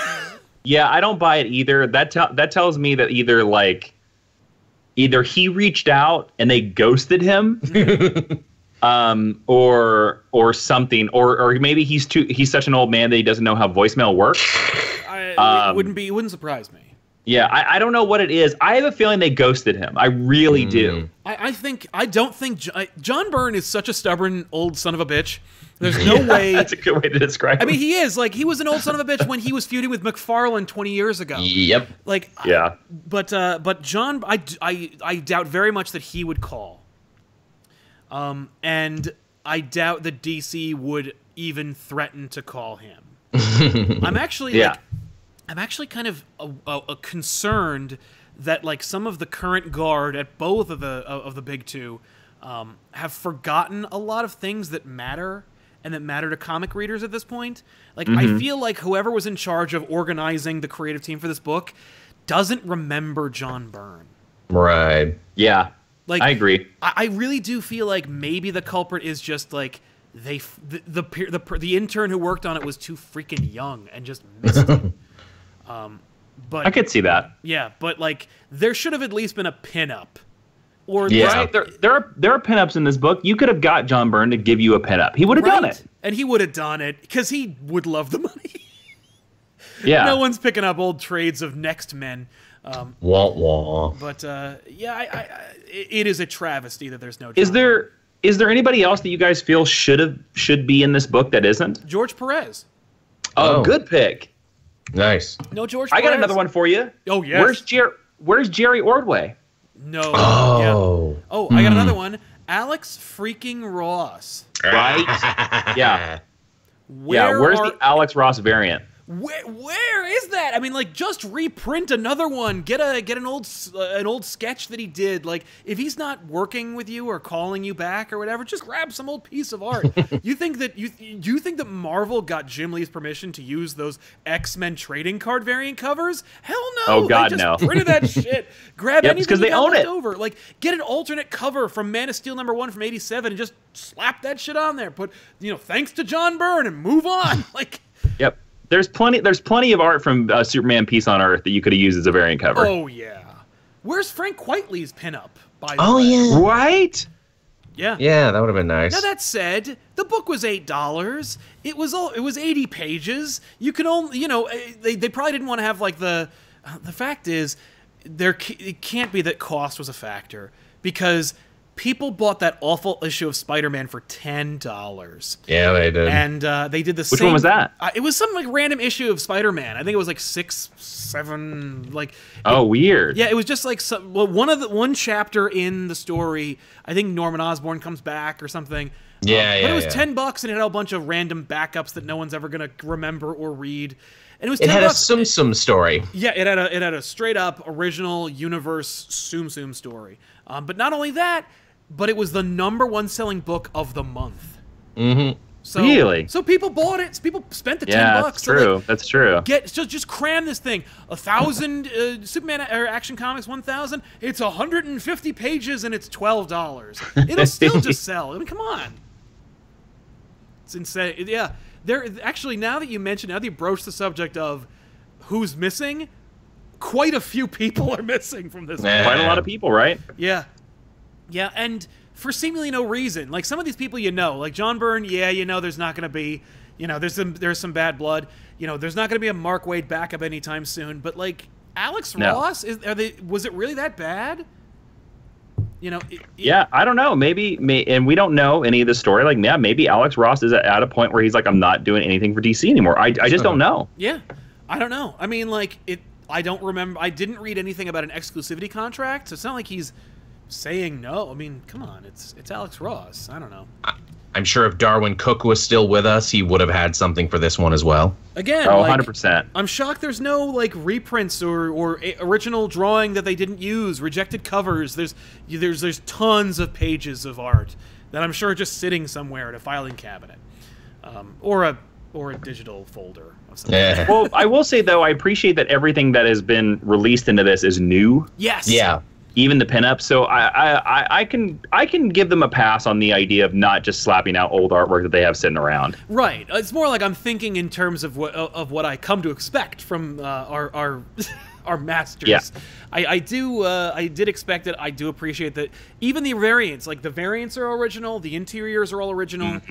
yeah, I don't buy it either. That tells me that either he reached out and they ghosted him, or something, or maybe he's such an old man that he doesn't know how voicemail works. It wouldn't surprise me. Yeah, I don't know what it is. I have a feeling they ghosted him. I really do. I don't think John Byrne is such a stubborn old son of a bitch. There's no way. That's a good way to describe him. I mean, he is. Like, he was an old son of a bitch when he was feuding with McFarlane 20 years ago. Yep. Like, yeah. But John, I doubt very much that he would call. And I doubt that DC would even threaten to call him. I'm actually kind of concerned that like some of the current guard at both of the big two have forgotten a lot of things that matter and that matter to comic readers at this point. Like, I feel like whoever was in charge of organizing the creative team for this book doesn't remember John Byrne. Right. Yeah. Like, I agree. I really do feel like maybe the culprit is just like the intern who worked on it was too freaking young and just missed it. But I could see that. Yeah, but like there should have at least been a pinup. Or right. There are pinups in this book. You could have got John Byrne to give you a pinup. He would have done it. And he would have done it because he would love the money. Yeah. No one's picking up old trades of Next Men. Wah wah. But it is a travesty that there's no John Is there anybody else that you guys feel should be in this book that isn't? George Perez. Oh, good pick. Nice. No George Perez. I got another one for you. Oh, yes. Where's Jerry Ordway? No. Oh. Yeah. Oh, I got another one. Alex freaking Ross. Right? Yeah. Where's the Alex Ross variant? Where is that? I mean, like, just reprint another one. Get an old sketch that he did. Like, if he's not working with you or calling you back or whatever, just grab some old piece of art. You think that Marvel got Jim Lee's permission to use those X-Men trading card variant covers? Hell no. Oh God, they just no. printed that shit. Grab anything because they own it. over. Like, get an alternate cover from Man of Steel #1 from '87 and just slap that shit on there. Put thanks to John Byrne and move on. Like. Yep. There's plenty of art from Superman Peace on Earth that you could have used as a variant cover. Oh yeah. Where's Frank Quitely's pinup? By the way? Oh yeah. Right? Yeah. Yeah, that would have been nice. Now that said, the book was $8. It was 80 pages. You can only they probably didn't want to have like the fact is it can't be that cost was a factor because people bought that awful issue of Spider-Man for $10. Yeah, they did. And they did the same. Which one was that? It was some like random issue of Spider-Man. I think it was like 6, 7, like. Oh, weird. Yeah, it was just like one chapter in the story. I think Norman Osborn comes back or something. Yeah, But it was $10 and it had a bunch of random backups that no one's ever gonna remember or read. And it was $10. It had a Tsum story. Yeah, it had a straight up original universe Tsum story. But not only that. But it was the #1 selling book of the month. Mm-hmm. So, really? So people bought it. People spent the $10. That's true. So like, that's true. Just cram this thing. 1,000 Superman or Action Comics 1,000. It's 150 pages and it's $12. It'll still just sell. I mean, come on. It's insane. Yeah. There actually now that you broach the subject of who's missing, quite a few people are missing from this. Quite a lot of people, right? Yeah. Yeah, and for seemingly no reason. Like, some of these people like John Byrne, there's not going to be, there's some bad blood. There's not going to be a Mark Waid backup anytime soon. But, like, Alex Ross, was it really that bad? Yeah, I don't know. Maybe, and we don't know any of the story. Like, yeah, maybe Alex Ross is at a point where he's like, I'm not doing anything for DC anymore. I just don't know. Yeah, I don't know. I mean, like, I don't remember. I didn't read anything about an exclusivity contract, so it's not like he's saying no. I mean, come on, it's Alex Ross. I don't know. I'm sure if Darwin Cook was still with us, he would have had something for this one as well. Again, 100%. I'm shocked there's no like reprints or original drawing that they didn't use, rejected covers. There's tons of pages of art that I'm sure are just sitting somewhere in a filing cabinet, or a digital folder of some kind. Well, I will say though, I appreciate that everything that has been released into this is new. Yes. Yeah. even the pinups. So I can give them a pass on the idea of not just slapping out old artwork that they have sitting around. Right. It's more like I'm thinking in terms of what I come to expect from our our masters. Yeah. I did expect it. I do appreciate that. Even the variants, like the variants are original. The interiors are all original.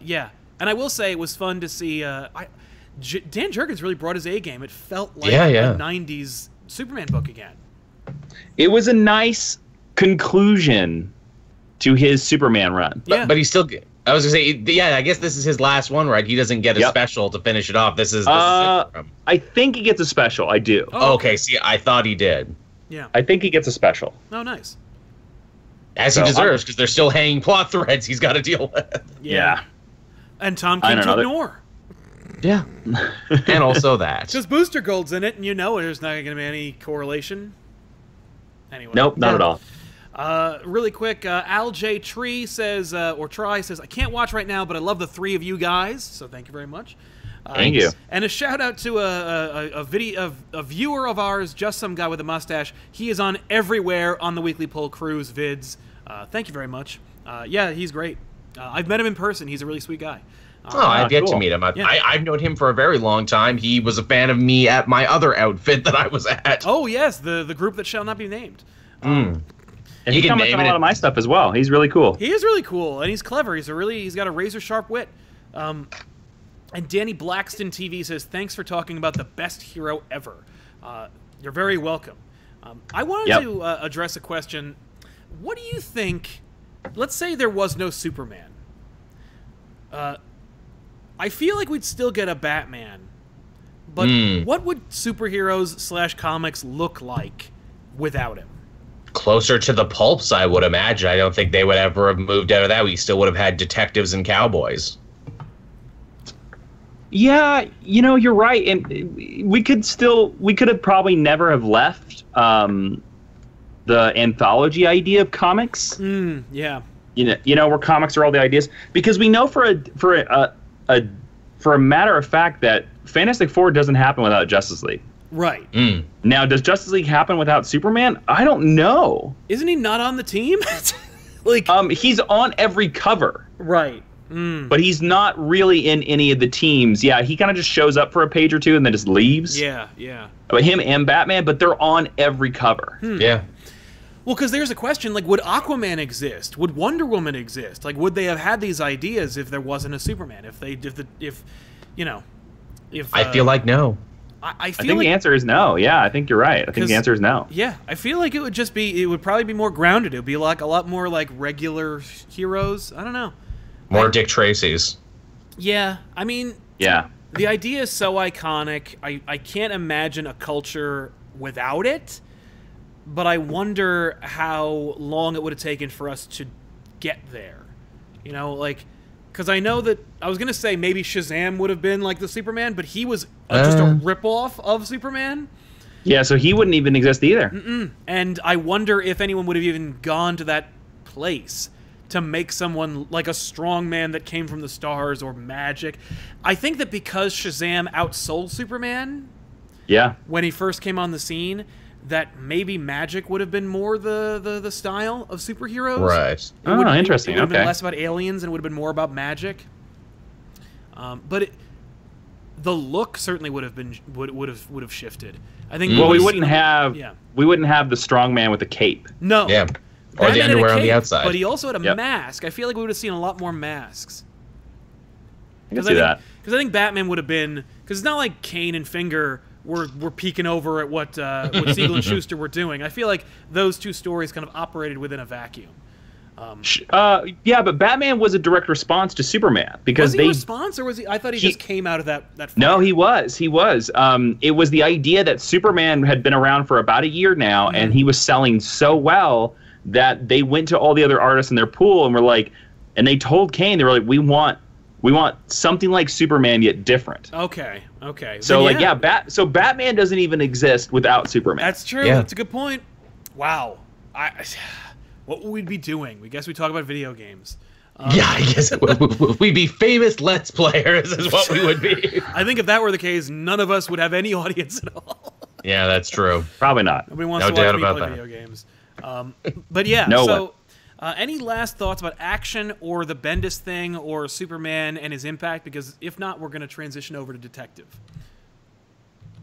Yeah. And I will say it was fun to see. Dan Jurgens really brought his A game. It felt like a '90s Superman book again. It was a nice conclusion to his Superman run. Yeah. But he's still. I was gonna say, yeah. I guess this is his last one, right? He doesn't get a special to finish it off. This is it for him. I think he gets a special. I do. Oh, okay. See, I thought he did. Yeah. I think he gets a special. Oh, nice. As he deserves, because they're still hanging plot threads he's got to deal with. Yeah. And Tom King to ignore. Yeah. And also that. Because Booster Gold's in it, and there's not going to be any correlation. Anyway. Nope, not at all. Really quick, Al J. Tree says, I can't watch right now, but I love the three of you guys, so thank you very much. Thank you. And a shout out to a viewer of ours, just some guy with a mustache. He is on everywhere on the Weekly Poll Cruise vids. Thank you very much. Yeah, he's great. I've met him in person. He's a really sweet guy. I've yet to meet him. I've known him for a very long time. He was a fan of me at my other outfit that I was at. Oh, yes, the group that shall not be named. And he comments on a lot of my stuff as well. He's really cool. He is really cool, and he's clever. He's got a razor-sharp wit. And Danny Blackston TV says, thanks for talking about the best hero ever. You're very welcome. I wanted to address a question. What do you think, let's say there was no Superman. I feel like we'd still get a Batman. But what would superheroes / comics look like without him? Closer to the pulps, I would imagine. I don't think they would ever have moved out of that. We still would have had detectives and cowboys. Yeah, you're right, and we could have probably never have left the anthology idea of comics. Yeah. Where comics are all the ideas, because we know for a matter of fact that Fantastic Four doesn't happen without Justice League. Right. Now, does Justice League happen without Superman? I don't know. Isn't he not on the team? He's on every cover. Right. But he's not really in any of the teams. Yeah, he kind of just shows up for a page or two and then just leaves. Yeah. But him and Batman, but they're on every cover. Yeah. Well, because there's a question, would Aquaman exist? Would Wonder Woman exist? Would they have had these ideas if there wasn't a Superman? I feel like no. I think the answer is no. Yeah, I think you're right. I think the answer is no. Yeah, I feel like it would probably be more grounded. It would be a lot more like regular heroes. I don't know. More Dick Tracy's. Yeah, I mean... Yeah. The idea is so iconic. I can't imagine a culture without it, but I wonder how long it would have taken for us to get there. Because I know that... I was going to say maybe Shazam would have been like the Superman, but he was just a ripoff of Superman. Yeah, so he wouldn't even exist either. And I wonder if anyone would have even gone to that place to make someone like a strong man that came from the stars or magic. I think that because Shazam outsold Superman when he first came on the scene, that maybe magic would have been more the style of superheroes. Right. Interesting. It would have been less about aliens and it would have been more about magic. But the look certainly would have shifted. I think. Well, we wouldn't have the strong man with the cape. No. Yeah. Or the underwear on the outside. But he also had a mask. I feel like we would have seen a lot more masks. I can see that. Because I think Batman would have been... Because it's not like Kane and Finger were peeking over at what Siegel and Schuster were doing. I feel like those two stories kind of operated within a vacuum. Yeah, but Batman was a direct response to Superman. Because was he a response, or was he... I thought he just came out of that fire. No, he was. It was the idea that Superman had been around for about a year now, and he was selling so well... that they went to all the other artists in their pool and were like, and they told Kane, they were like, we want something like Superman yet different. Okay. So so Batman doesn't even exist without Superman. That's true. Yeah. That's a good point. Wow. What would we be doing? We guess we talk about video games. I guess we'd be famous Let's Players is what we would be. I think if that were the case, none of us would have any audience at all. Yeah, that's true. Probably not. Nobody wants to watch me play video games. But yeah, No so any last thoughts about Action or the Bendis thing or Superman and his impact? Because if not, we're going to transition over to Detective.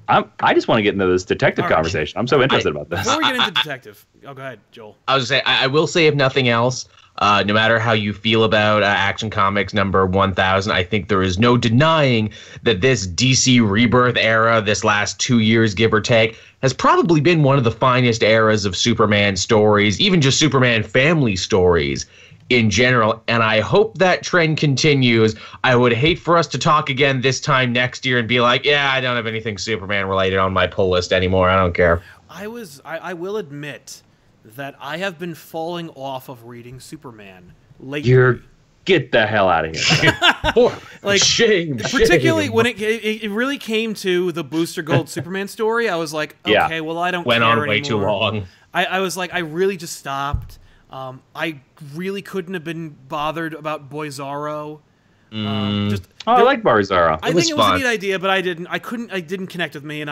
I just want to get into this detective conversation. I'm so interested about this. Before we get into Detective, go ahead, Joel. I was going to say, I will say, if nothing else, no matter how you feel about Action Comics number 1000, I think there is no denying that this DC Rebirth era, this last 2 years, give or take, has probably been one of the finest eras of Superman stories, even just Superman family stories in general, and I hope that trend continues. I would hate for us to talk again this time next year and be like, yeah, I don't have anything Superman related on my pull list anymore. I don't care. I will admit that I have been falling off of reading Superman lately. Get the hell out of here. Like, shame. Particularly when it really came to the Booster Gold Superman story, I was like, okay, well, I don't Went care on anymore. way too long. I was like, I really just stopped. I really couldn't have been bothered about Boizarro. I like Barzaro. I think it was a neat idea, but I didn't connect with me,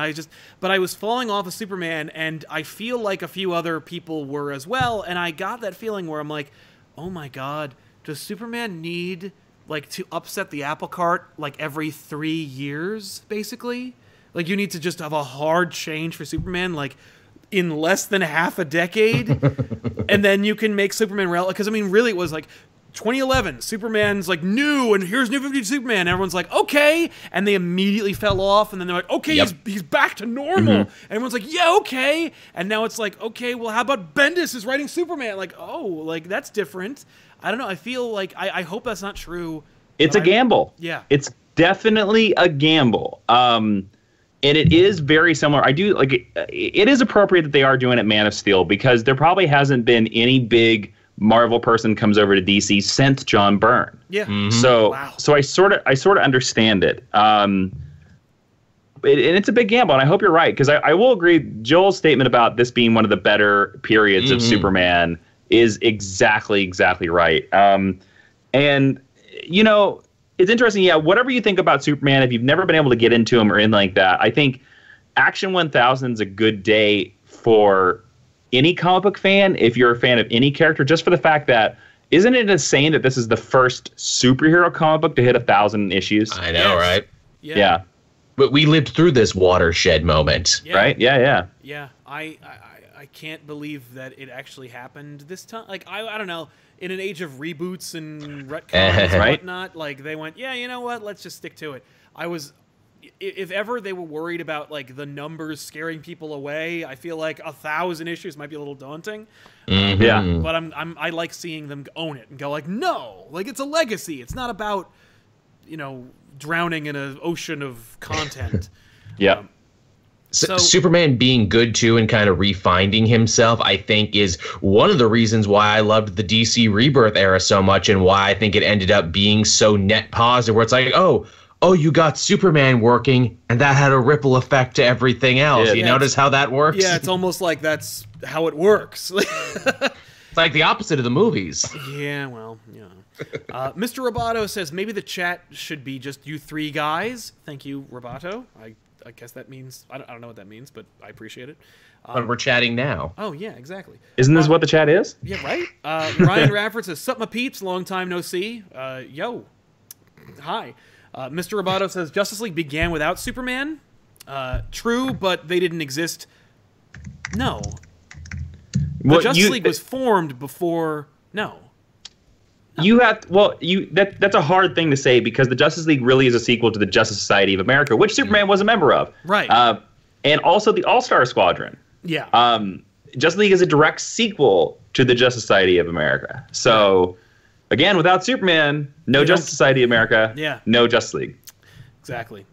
but I was falling off of Superman, and I feel like a few other people were as well, and I got that feeling where I'm like, oh my god, does Superman need, like, to upset the apple cart, like, every 3 years, basically? Like, you need to just have a hard change for Superman, like, in less than half a decade, and then you can make Superman relevant. Because, I mean, really, it was like 2011, Superman's like new, and here's New 52 Superman. And everyone's like, okay, and they immediately fell off, and then they're like, okay, he's back to normal. And everyone's like, yeah, okay. And now it's like, okay, well, how about Bendis is writing Superman? Like, oh, like, that's different. I don't know. I feel like I hope that's not true. It's a gamble. Yeah, it's definitely a gamble. And it is very similar. I do like it is appropriate that they are doing it Man of Steel, because there probably hasn't been any big Marvel person comes over to DC since John Byrne. Yeah. So I sort of understand it. And it's a big gamble, and I hope you're right, because I will agree. Joel's statement about this being one of the better periods of Superman is exactly right. And you know, it's interesting, yeah, whatever you think about Superman, if you've never been able to get into him or anything like that, I think Action 1000 is a good day for any comic book fan, if you're a fan of any character, just for the fact that, isn't it insane that this is the first superhero comic book to hit 1,000 issues? I know, right? Yeah. But we lived through this watershed moment, right? Yeah. Yeah, I can't believe that it actually happened this time. Like, I don't know, in an age of reboots and retcons and whatnot, like, they went, yeah, you know what, let's just stick to it. If ever they were worried about, like, the numbers scaring people away, I feel like 1,000 issues might be a little daunting. Yeah. But I like seeing them own it and go, like, no, like, it's a legacy. It's not about, you know, drowning in an ocean of content. Yeah. So Superman being good too and kind of refinding himself, I think, is one of the reasons why I loved the DC Rebirth era so much, and why I think it ended up being so net positive, where it's like, oh, you got Superman working, and that had a ripple effect to everything else. You notice how that works? Yeah, it's almost like that's how it works. It's like the opposite of the movies. Yeah, well, yeah. Mr. Roboto says, maybe the chat should be just you three guys. Thank you, Roboto. I guess that means, I don't know what that means, but I appreciate it. But we're chatting now. Oh, yeah, exactly. Isn't this what the chat is? Yeah, right? Ryan Radford says, sup, my peeps, long time no see. Yo. Hi. Mr. Roboto says, Justice League began without Superman. True, but they didn't exist. No. The Justice League was formed before... No. You have that's a hard thing to say, because the Justice League really is a sequel to the Justice Society of America, which Superman was a member of. Right. And also the All-Star Squadron. Yeah. Justice League is a direct sequel to the Justice Society of America. So, again, without Superman, no Justice Society of America, no Justice League. Exactly.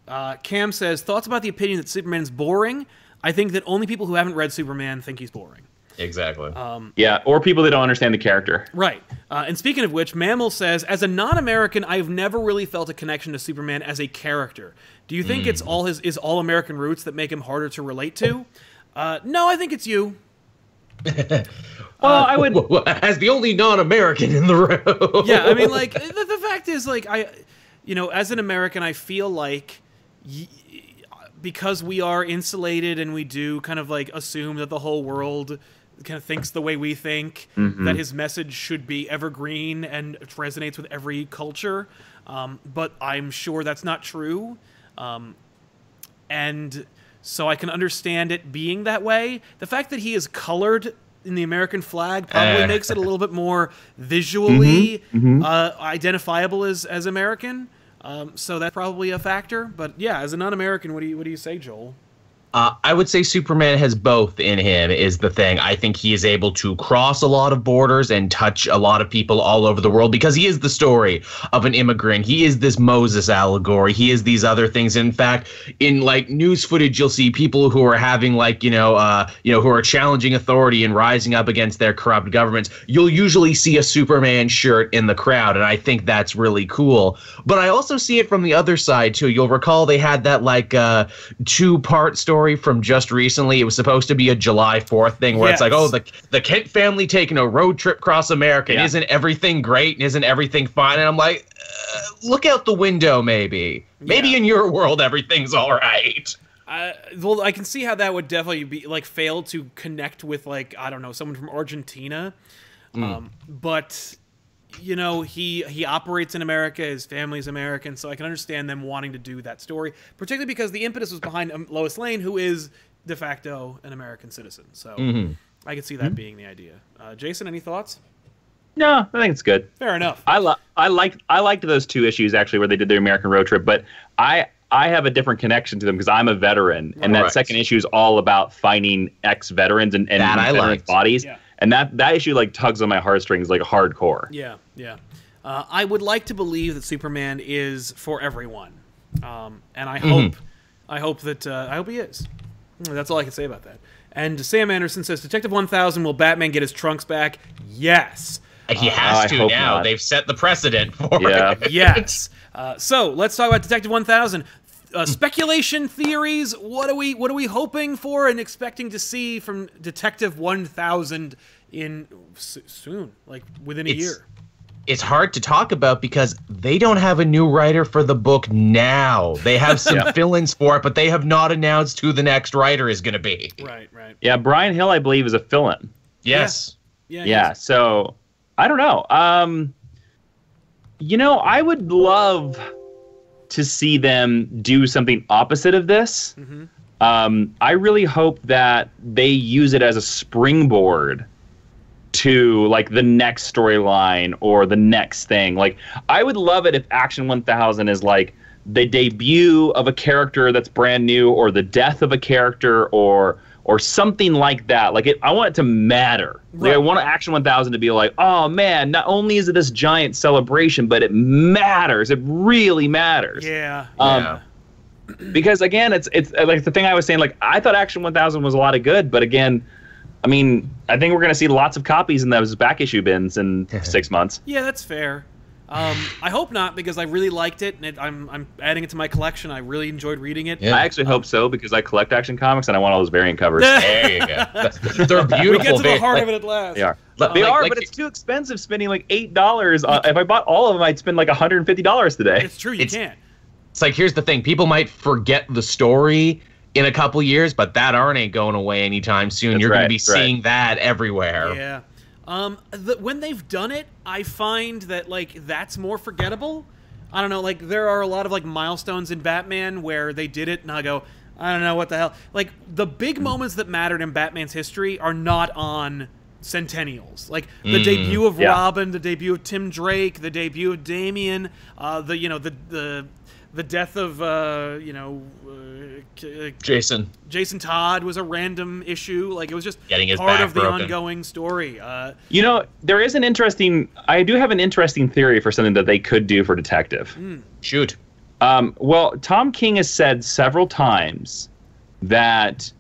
Cam says, thoughts about the opinion that Superman's boring? I think that only people who haven't read Superman think he's boring. Exactly. Yeah, or people that don't understand the character. Right. And speaking of which, Mammal says, as a non-American, I've never really felt a connection to Superman as a character. Do you think it's all his all-American roots that make him harder to relate to? No, I think it's you. Well, I would... As the only non-American in the room. Yeah, I mean, like, the fact is, like, as an American, I feel like... because we are insulated and we do kind of, like, assume that the whole world kind of thinks the way we think, that his message should be evergreen and resonates with every culture. But I'm sure that's not true. And so I can understand it being that way. The fact that he is colored in the American flag probably makes it a little bit more visually identifiable as American. So that's probably a factor. But yeah, as a non-American, what do you say, Joel? I would say Superman has both in him is the thing. I think he is able to cross a lot of borders and touch a lot of people all over the world because he is the story of an immigrant. He is this Moses allegory. He is these other things. In fact, in like news footage, you'll see people who are having like, who are challenging authority and rising up against their corrupt governments. You'll usually see a Superman shirt in the crowd. And I think that's really cool. But I also see it from the other side, too. You'll recall they had that like 2-part story from just recently. It was supposed to be a July 4th thing where it's like, oh, the Kent family taking a road trip across America. And isn't everything great? And isn't everything fine? And I'm like, look out the window, maybe. Maybe in your world, everything's all right. Well, I can see how that would definitely be like fail to connect with like, I don't know, someone from Argentina. But he operates in America. His family's American, so I can understand them wanting to do that story, particularly because the impetus was behind Lois Lane, who is de facto an American citizen. So I could see that being the idea. Jason, any thoughts? No, I think it's good. Fair enough. I liked those 2 issues actually where they did their American road trip, but I have a different connection to them because I'm a veteran, and that second issue is all about finding ex-veterans and veterans' bodies. Yeah. And that issue like tugs on my heartstrings like hardcore. Yeah. I would like to believe that Superman is for everyone, and I hope he is. That's all I can say about that. And Sam Anderson says, Detective 1000, will Batman get his trunks back? Yes. He has to now. Not. They've set the precedent for it. Yes. So let's talk about Detective 1000. Speculation, theories. What are we hoping for and expecting to see from Detective 1000 in soon, like within a year? It's hard to talk about because they don't have a new writer for the book now. They have some fill-ins for it, but they have not announced who the next writer is going to be. Right. Yeah, Brian Hill, I believe, is a fill-in. Yes. Yeah. So I don't know. I would love to see them do something opposite of this. I really hope that they use it as a springboard to like the next storyline or the next thing. Like, I would love it if Action 1000 is like the debut of a character that's brand new, or the death of a character, or something like that. Like, I want it to matter. Like, I want Action 1000 to be like, oh man, not only is it this giant celebration, but it matters. It really matters. Because again, it's like the thing I was saying. Like, I thought Action 1000 was a lot of good, but again, I mean, I think we're going to see lots of copies in those back issue bins in 6 months. Yeah, that's fair. I hope not, because I really liked it, and I'm adding it to my collection. I really enjoyed reading it. I actually hope so, because I collect Action Comics, and I want all those variant covers. There you go. They're beautiful. We get to the heart of it at last. They are. But it's too expensive spending like $8. If I bought all of them, I'd spend like $150 today. It's true, you can't. It's like, here's the thing. People might forget the story in a couple years, but that art ain't going away anytime soon. You're going to be seeing that everywhere. Yeah. When they've done it, I find that like that's more forgettable. I don't know, like there are a lot of like milestones in Batman where they did it and I go, I don't know what the hell. Like the big moments that mattered in Batman's history are not on centennials. Like the debut of Robin, the debut of Tim Drake, the debut of Damian, the death of Jason Todd was a random issue. Like, it was just part of the ongoing story. I do have an interesting theory for something that they could do for Detective. Shoot. Well, Tom King has said several times that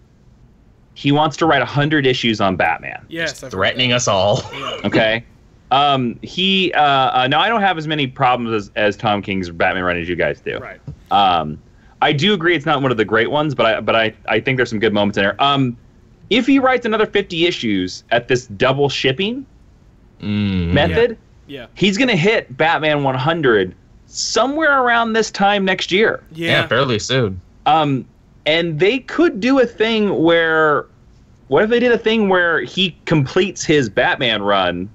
he wants to write 100 issues on Batman. Yes, threatening us all. Okay. Now I don't have as many problems as Tom King's Batman run as you guys do. Right. I do agree it's not one of the great ones, but I think there's some good moments in there. If he writes another 50 issues at this double shipping method, he's gonna hit Batman 100 somewhere around this time next year. Yeah, fairly soon. And they could do a thing where What if they did a thing where he completes his Batman run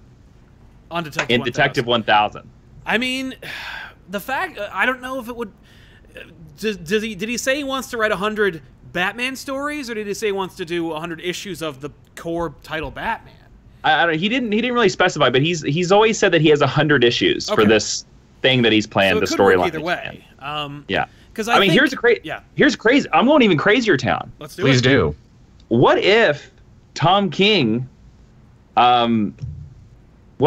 on Detective 1000? I mean, the fact I don't know if it would. Did he say he wants to write 100 Batman stories, or did he say he wants to do 100 issues of the core title Batman? I don't. He didn't really specify, but he's always said that he has 100 issues for this thing that he's planned. So the storyline. Either way. Yeah. Because I mean, here's crazy. I'm going even crazier town. Let's do Please do. What if Tom King? What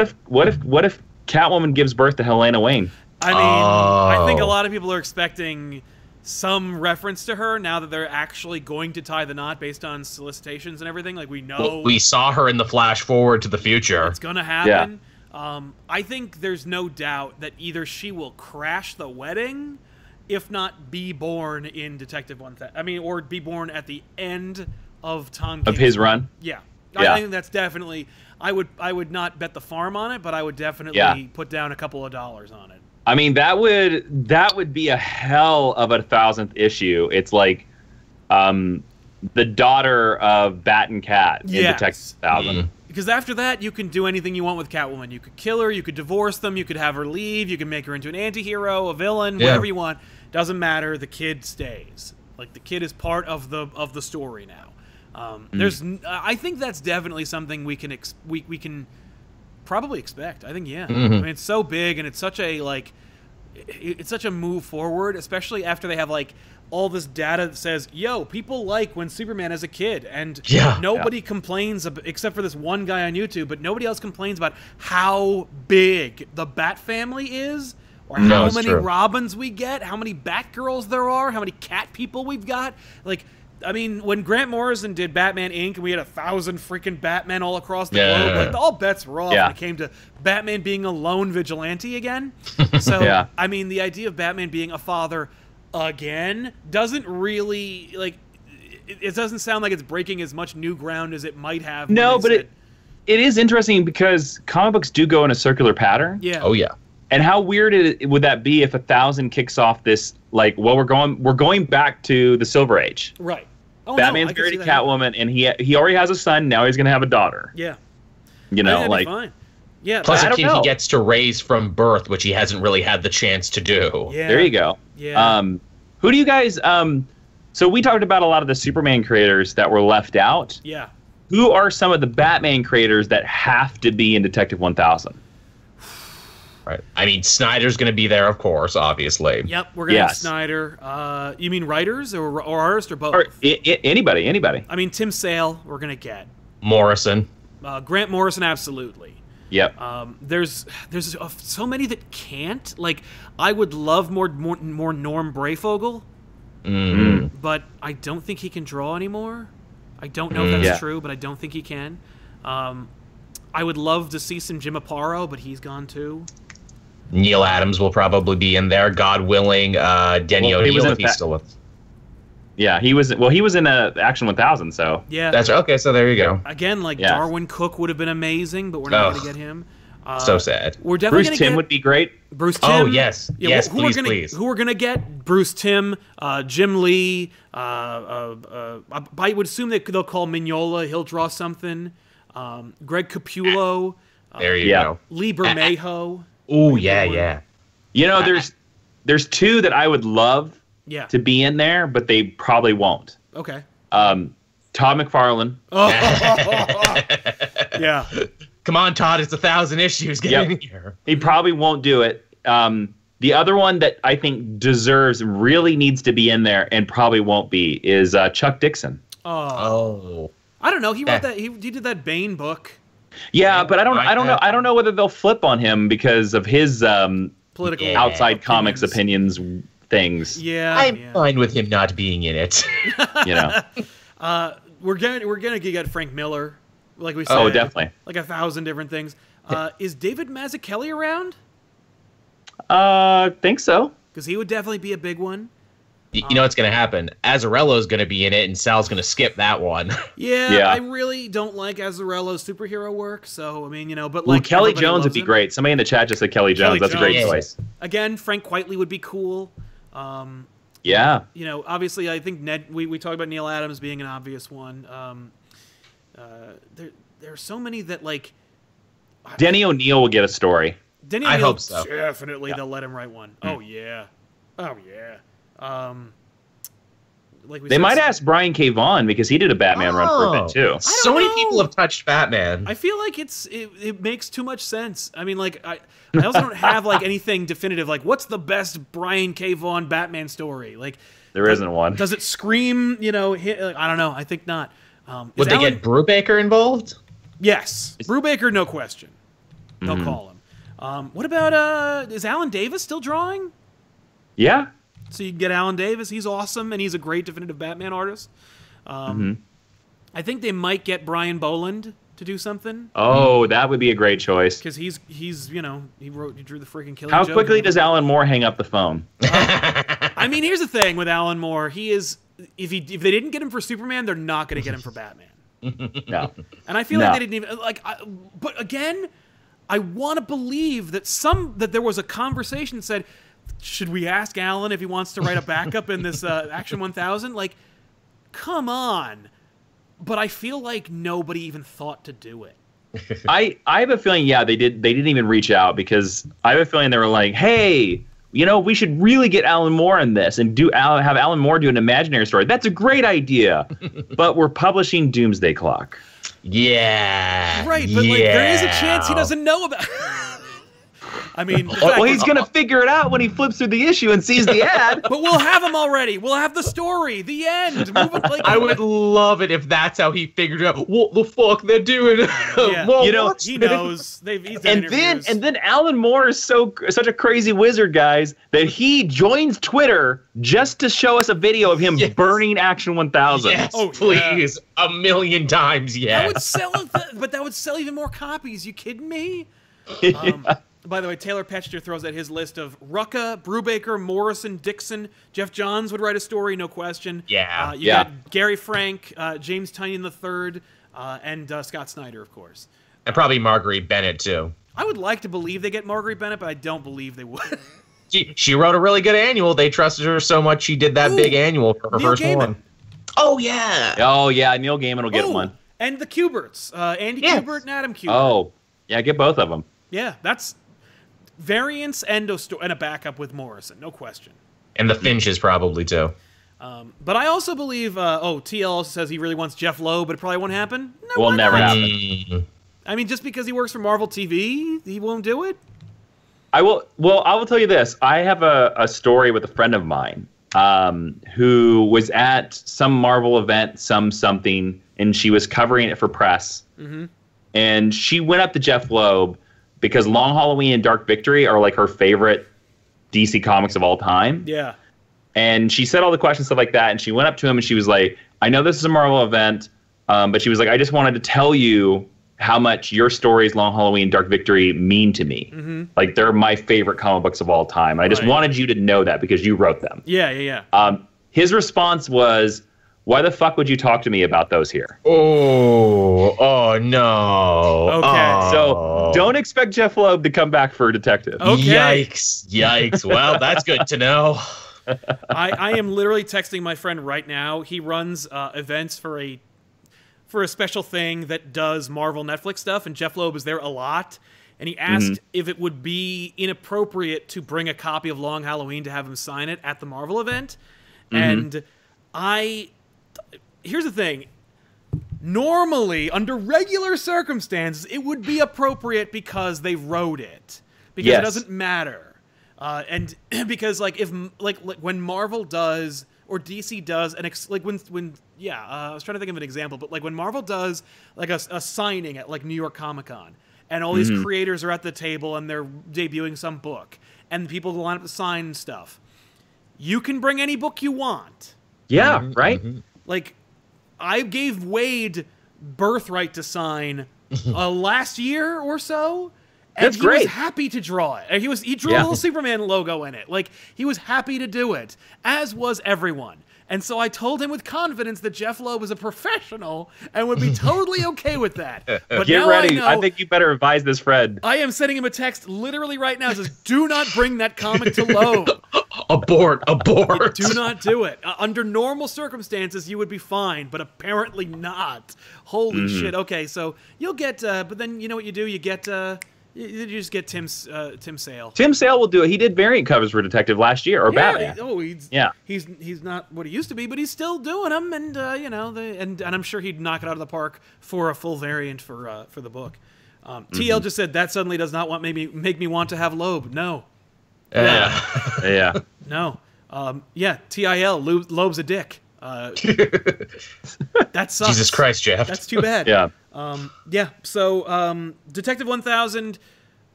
if Catwoman gives birth to Helena Wayne? I mean, I think a lot of people are expecting some reference to her now that they're actually going to tie the knot based on solicitations and everything. Like, we know we saw her in the flash forward to the future. It's gonna happen. Yeah. I think there's no doubt that either she will crash the wedding, if not be born in Detective 1000. I mean, or be born at the end of Tom King's his run. Yeah. I think that's definitely. I would not bet the farm on it, but I would definitely put down a couple of dollars on it. I mean, that would be a hell of a 1000th issue. It's like the daughter of Bat and Cat in Detective 1000. Because after that, you can do anything you want with Catwoman. You could kill her, you could divorce them, you could have her leave, you can make her into an anti-hero, a villain, whatever you want. Doesn't matter. The kid stays. Like, the kid is part of the story now. I think that's definitely something we can probably expect. I think I mean, it's so big, and it's such a it's such a move forward, especially after they have like all this data that says, yo, people like when Superman is a kid, and nobody complains except for this one guy on YouTube, but nobody else complains about how big the Bat family is, or how many Robins we get, how many Batgirls there are, how many cat people we've got. Like, I mean, when Grant Morrison did Batman Inc., and we had 1,000 freaking Batmen all across the globe, like, all bets were off when it came to Batman being a lone vigilante again. So, I mean, the idea of Batman being a father again doesn't really, like, it doesn't sound like it's breaking as much new ground as it might have. No, but it is interesting because comic books do go in a circular pattern. Yeah. Oh, yeah. And how weird would that be if 1000 kicks off this, like, well, we're going back to the Silver Age. Right. Oh, Batman's married to Catwoman, and he already has a son. Now he's going to have a daughter. Yeah. You know, like, fine. Yeah. Plus a kid he gets to raise from birth, which he hasn't really had the chance to do. Yeah. There you go. Yeah. Who do you guys? So we talked about a lot of the Superman creators that were left out. Yeah. Who are some of the Batman creators that have to be in Detective 1000? Right. I mean, Snyder's going to be there, of course, obviously. Yep, we're going to have Snyder. You mean writers or artists or both? Or anybody. I mean, Tim Sale, we're going to get. Morrison. Grant Morrison, absolutely. Yep. There's so many that can't. Like, I would love more Norm Brayfogle, but I don't think he can draw anymore. I don't know if that's true, but I don't think he can. I would love to see some Jim Aparo, but he's gone too. Neil Adams will probably be in there, God willing. Denny O'Neil, if he's still with. Yeah, he was. Well, he was in Action 1000, so yeah, that's okay. So there you go. Again, like Darwin Cook would have been amazing, but we're not going to get him. So sad. We're definitely Bruce Timm would be great. Bruce Timm. Oh yes, yes, please. Who we're gonna get? Bruce Timm, Jim Lee. I would assume they'll call Mignola. He'll draw something. Greg Capullo. There you go. Lee Bermejo. Oh yeah. You know, there's two that I would love to be in there, but they probably won't. Okay. Todd McFarlane. Oh. Yeah. Come on, Todd. It's 1,000 issues. Get in here. He probably won't do it. The other one that I think really needs to be in there and probably won't be is Chuck Dixon. Oh. I don't know. He wrote that. He did that Bane book. Yeah, but I don't know whether they'll flip on him because of his political outside comics opinions things. Yeah, I'm fine with him not being in it. You know, we're gonna get Frank Miller, like we said. Oh, definitely. Like 1,000 different things. Is David Mazzucchelli around? Think so. Because he would definitely be a big one. You know what's going to happen? Azzarello's going to be in it, and Sal's going to skip that one. Yeah, I really don't like Azzarello's superhero work, so, I mean, you know, but like... Kelly Jones would be great. Somebody in the chat just said Kelly Jones. That's a great choice. Again, Frank Quitely would be cool. Yeah. You know, obviously, I think we talked about Neil Adams being an obvious one. There are so many that like. Denny O'Neil will get a story. Denny I O'Neil, hope so. Definitely, they'll let him write one. Oh yeah. Like they might ask Brian K. Vaughan because he did a Batman run for a bit too. So many people have touched Batman. I feel like it makes too much sense. I mean, like I also don't have like anything definitive. Like, what's the best Brian K. Vaughan Batman story? Like, there isn't one. Does it scream? You know, I don't know. I think not. Would they get Brubaker involved? Yes, Brubaker, no question. They'll call him. What about is Alan Davis still drawing? Yeah. So you can get Alan Davis. He's awesome, and he's a great definitive Batman artist. I think they might get Brian Boland to do something. Oh, that would be a great choice. Because he's he drew the freaking Killing How Joke. quickly does Alan Moore hang up the phone? I mean, here's the thing with Alan Moore. He is if they didn't get him for Superman, they're not going to get him for Batman. No. And I feel like they didn't even but again, I want to believe that there was a conversation that said, should we ask Alan if he wants to write a backup in this Action 1000? Like, come on. But I feel like nobody even thought to do it. I have a feeling, they didn't even reach out because I have a feeling they were like, hey, you know, we should really get Alan Moore in this and have Alan Moore do an imaginary story. That's a great idea. But we're publishing Doomsday Clock. Yeah. Right, but like there is a chance he doesn't know about I mean, he's going to figure it out when he flips through the issue and sees the ad. But we'll have him already. We'll have the story, the end. I would love it if that's how he figured it out. What the fuck they're doing? Yeah. You know, he knows. And then Alan Moore is such a crazy wizard, guys, that he joins Twitter just to show us a video of him burning Action 1000. Yes, please, a million times, That would sell, but that would sell even more copies. You kidding me? By the way, Taylor Petchter throws out his list of Rucka, Brubaker, Morrison, Dixon. Jeff Johns would write a story, no question. Yeah. You got Gary Frank, James Tynion III, and Scott Snyder, of course. And probably Marguerite Bennett, too. I would like to believe they get Marguerite Bennett, but I don't believe they would. She wrote a really good annual. They trusted her so much she did that big annual for her first one. Oh, yeah. Oh, yeah. Neil Gaiman will get one. And the Kuberts. Andy Kubert and Adam Kubert. Oh, yeah. Get both of them. Yeah, that's variants and a backup with Morrison, no question. And the Finches probably, too. But I also believe, TL also says he really wants Jeff Loeb, but it probably won't happen. No, will never happen. I mean, just because he works for Marvel TV, he won't do it? I will tell you this. I have a story with a friend of mine who was at some Marvel event, something, and she was covering it for press. Mm-hmm. And she went up to Jeff Loeb because Long Halloween and Dark Victory are like her favorite DC comics of all time. Yeah. And she said all the questions, stuff like that. And she went up to him and she was like, I know this is a Marvel event, but she was like, I just wanted to tell you how much your stories, Long Halloween, Dark Victory, mean to me. Mm-hmm. Like, they're my favorite comic books of all time. And I just wanted you to know that because you wrote them. Yeah. His response was, why the fuck would you talk to me about those here? Oh no. Okay. So don't expect Jeff Loeb to come back for Detective. Okay. Yikes. Well, that's good to know. I am literally texting my friend right now. He runs events for a special thing that does Marvel Netflix stuff, and Jeff Loeb is there a lot. And he asked if it would be inappropriate to bring a copy of Long Halloween to have him sign it at the Marvel event. And here's the thing. Normally, under regular circumstances, it would be appropriate because they wrote it. Because it doesn't matter. And because, like, if when Marvel does or DC does, I was trying to think of an example, but like when Marvel does like a signing at like New York Comic Con, and all these creators are at the table and they're debuting some book, and people line up to sign stuff. You can bring any book you want. Yeah, right? Like, I gave Wade Birthright to sign last year or so. And That's great. He was happy to draw it. He drew a little Superman logo in it. Like, he was happy to do it, as was everyone. And so I told him with confidence that Jeff Loeb was a professional and would be totally okay with that. But Get now ready. I I think you better advise this Fred. I am sending him a text literally right now that says, do not bring that comic to Loeb. Abort. Do not do it. Under normal circumstances, you would be fine, but apparently not. Holy shit. Okay, so you'll get, but then you know what you do? You get, you just get Tim Sale. Tim Sale will do it. He did variant covers for Detective last year, or Batman. He's not what he used to be, but he's still doing them, and you know, and I'm sure he'd knock it out of the park for a full variant for the book. TL just said that suddenly does not make me want to have Loeb. No. Yeah. No. TIL. Loeb's a dick. That sucks. Jesus Christ, Jeff. That's too bad. Yeah. So, Detective 1000.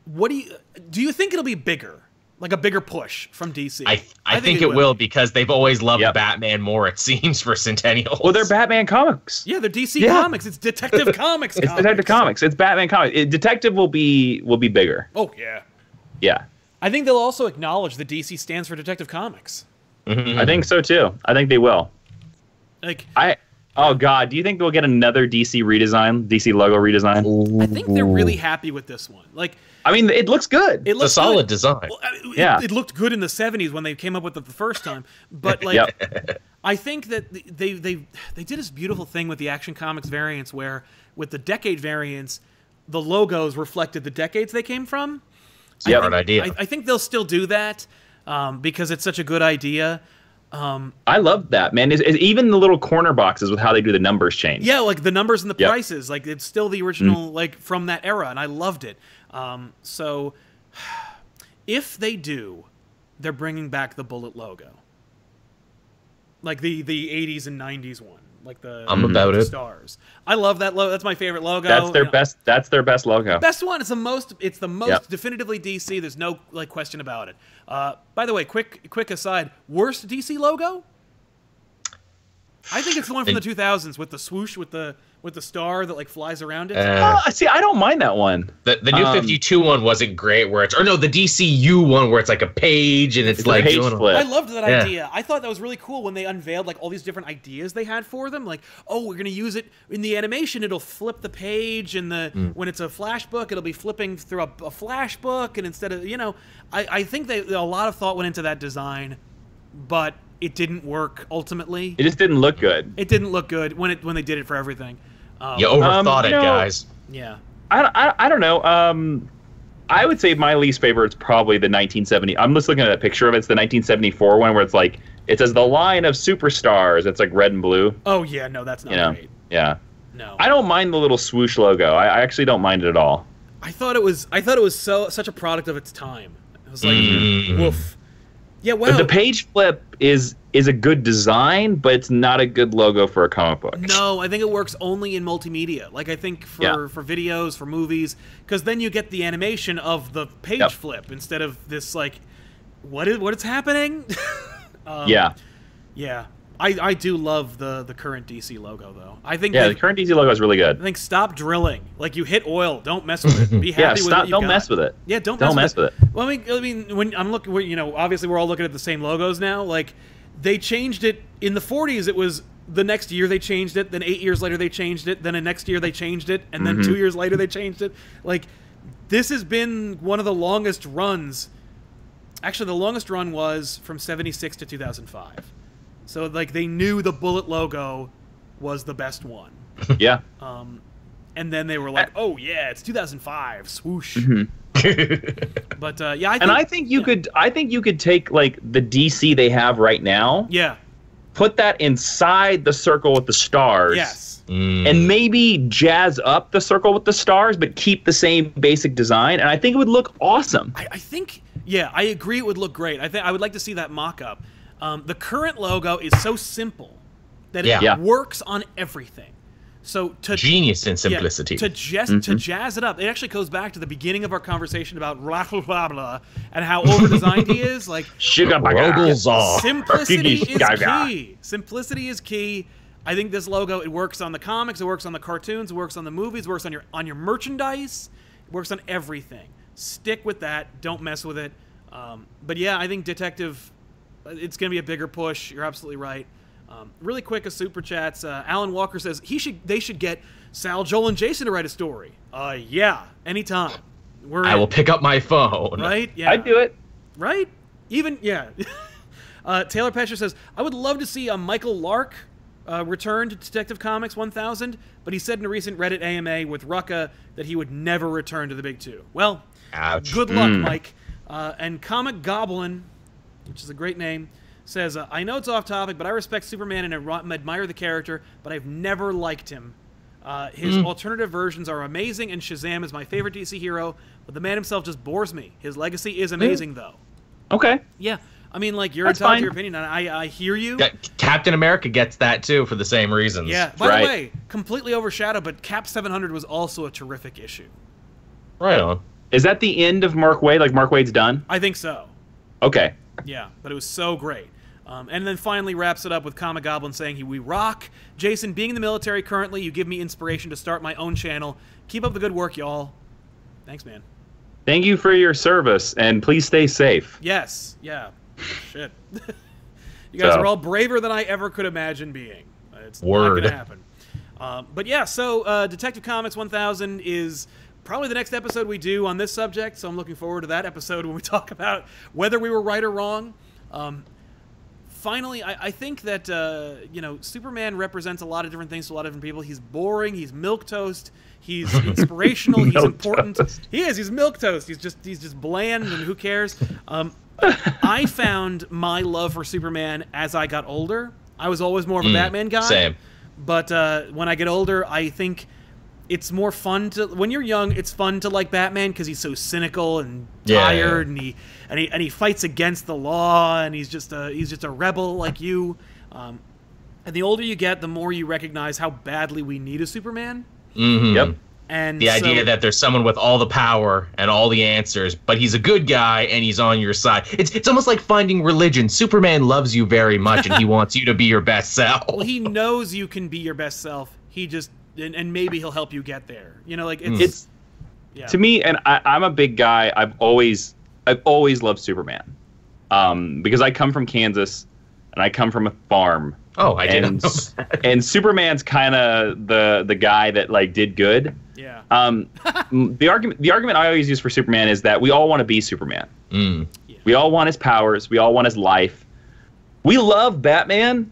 What do you think it'll be bigger? Like a bigger push from DC? I think it will, because they've always loved Batman more, it seems, for Centennials. Well, they're Batman comics. Yeah, they're DC comics. It's Detective Comics. It's Detective Comics. It's Batman comics. Detective will be bigger. Oh yeah. Yeah. I think they'll also acknowledge that DC stands for Detective Comics. I think so too. I think they will. Oh God, do you think we'll get another DC redesign? DC logo redesign? I think they're really happy with this one. I mean, it looks good. It's a solid design. Well, it looked good in the 70s when they came up with it the first time. But I think that they did this beautiful thing with the Action Comics variants, where with the decade variants, the logos reflected the decades they came from. Good idea. I think they'll still do that because it's such a good idea. I love that, man. Even the little corner boxes with how they do the numbers change. Yeah, like the numbers and the prices. Like, it's still the original, like, from that era, and I loved it. So, if they do, they're bringing back the Bullet logo. Like the 80s and 90s one. Like I'm about it. Stars. I love that logo. That's my favorite logo. That's their best. That's their best logo. Best one. It's the most definitively DC. There's no question about it. By the way, quick aside. Worst DC logo? I think it's the one from the 2000s with the swoosh with the star that flies around it. See, I don't mind that one. The new 52 one wasn't great, the DCU one where it's like a page and it's like page flip. I loved that idea. I thought that was really cool when they unveiled all these different ideas they had for them. Like, oh, we're gonna use it in the animation. It'll flip the page, and when it's a flash book, it'll be flipping through a flash book, and instead of I think a lot of thought went into that design, but it didn't work ultimately. It just didn't look good. It didn't look good when they did it for everything. You overthought it, guys. Yeah. I don't know. I would say my least favorite is probably the 1970. I'm just looking at a picture of it. It's the 1974 one where it says the line of superstars. It's like red and blue. Oh yeah, no, that's not great. Yeah. No. I don't mind the little swoosh logo. I actually don't mind it at all. I thought it was such a product of its time. It was like woof. Yeah, wow. The page flip is a good design, but it's not a good logo for a comic book. No, I think it works only in multimedia. I think for videos, for movies, because then you get the animation of the page flip instead of this what is happening? Yeah. I do love the current DC logo though. I think the current DC logo is really good. I think stop drilling. You hit oil, don't mess with it. Be happy with what you got. Don't mess with it. Yeah, don't mess with it. Well, I mean, when I'm looking, obviously we're all looking at the same logos now. They changed it in the 40s. It was the next year they changed it. Then 8 years later they changed it. Then the next year they changed it. And then 2 years later they changed it. This has been one of the longest runs. Actually, the longest run was from 76 to 2005. So, they knew the Bullet logo was the best one. Yeah. And then they were like, oh, yeah, it's 2005. Swoosh. But, I think you could take, the DC they have right now. Yeah. Put that inside the circle with the stars. Yes. And maybe jazz up the circle with the stars, but keep the same basic design. And I think it would look awesome. I think, I agree it would look great. I would like to see that mock-up. The current logo is so simple that it works on everything. So genius in simplicity. To jazz it up. It actually goes back to the beginning of our conversation about blah blah blah, blah and how over-designed he is. Simplicity is key. Simplicity is key. I think this logo, it works on the comics, it works on the cartoons, it works on the movies, it works on your merchandise, it works on everything. Stick with that. Don't mess with it. But I think Detective. It's going to be a bigger push. You're absolutely right. Really quick, a super chats. Alan Walker says they should get Sal, Joel, and Jason to write a story. Yeah, anytime. I will pick up my phone. Right? Yeah. I'd do it. Right? Even Taylor Pesher says, I would love to see a Michael Lark return to Detective Comics 1000, but he said in a recent Reddit AMA with Rucka that he would never return to the big two. Well, ouch. Good luck, Mike. And Comic Goblin, which is a great name, says, I know it's off topic, but I respect Superman and admire the character, but I've never liked him. His alternative versions are amazing, and Shazam is my favorite DC hero, but the man himself just bores me. His legacy is amazing, though. Okay. Yeah. I mean, like, you're entitled to your opinion, and I hear you. Captain America gets that, too, for the same reasons. Yeah. By the way, completely overshadowed, but Cap 700 was also a terrific issue. Right on. Is that the end of Mark Waid? Like, Mark Waid's done? I think so. Okay. Yeah, but it was so great. And then finally wraps it up with Comic Goblin saying, we rock. Jason, being in the military currently, you give me inspiration to start my own channel. Keep up the good work, y'all. Thanks, man. Thank you for your service, and please stay safe. Yes. Yeah. Shit. You guys are all braver than I ever could imagine being. It's not going to happen. But yeah, so Detective Comics 1000 is probably the next episode we do on this subject, so I'm looking forward to that episode when we talk about whether we were right or wrong. Finally, I think that, you know, Superman represents a lot of different things to a lot of different people. He's boring. He's milquetoast. He's inspirational. He's important. He is. He's milquetoast. He's just bland, and who cares? I found my love for Superman as I got older. I was always more of a Batman guy. Same. But when I get older, I think it's more fun to... When you're young, it's fun to like Batman because he's so cynical and tired, and he fights against the law, and he's just a rebel like you. And the older you get, the more you recognize how badly we need a Superman. Mm-hmm. Yep. And the idea that there's someone with all the power and all the answers, but he's a good guy and he's on your side. It's almost like finding religion. Superman loves you very much and he wants you to be your best self. Well, he knows you can be your best self. He just and maybe he'll help you get there. You know, like it's yeah. To me, and I'm a big guy. I've always loved Superman, because I come from Kansas and I come from a farm. Oh, I didn't know that. And Superman's kind of the guy that like did good. Yeah. The argument I always use for Superman is that we all want to be Superman. Yeah. We all want his powers. We all want his life. We love Batman.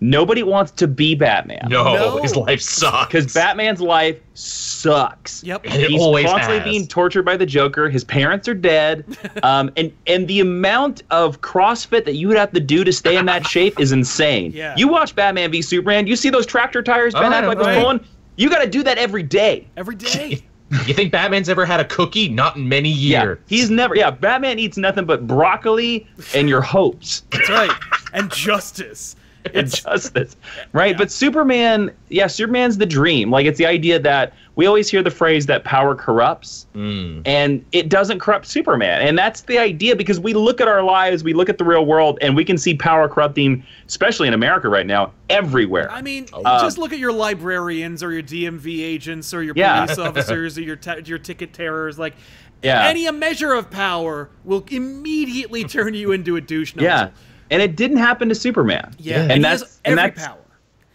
Nobody wants to be Batman. No. His life sucks. Because Batman's life sucks. Yep. And it He's always constantly has. being tortured by the Joker. His parents are dead. And the amount of CrossFit that you would have to do to stay in that shape is insane. Yeah. You watch Batman v Superman, you see those tractor tires Ben Affleck was pulling? You got to do that every day. Every day. You think Batman's ever had a cookie? Not in many years. Yeah, he's never. Yeah, Batman eats nothing but broccoli and your hopes. That's right. And justice. And justice, right? Yeah. But Superman, Superman's the dream. Like, it's the idea that we always hear the phrase that power corrupts, and it doesn't corrupt Superman. And that's the idea, because we look at our lives, we look at the real world, and we can see power corrupting, especially in America right now, everywhere. I mean, just look at your librarians or your DMV agents or your police officers or your ticket terrors. Like, any measure of power will immediately turn you into a douche nozzle. Yeah. And it didn't happen to Superman. Yeah, and that's power.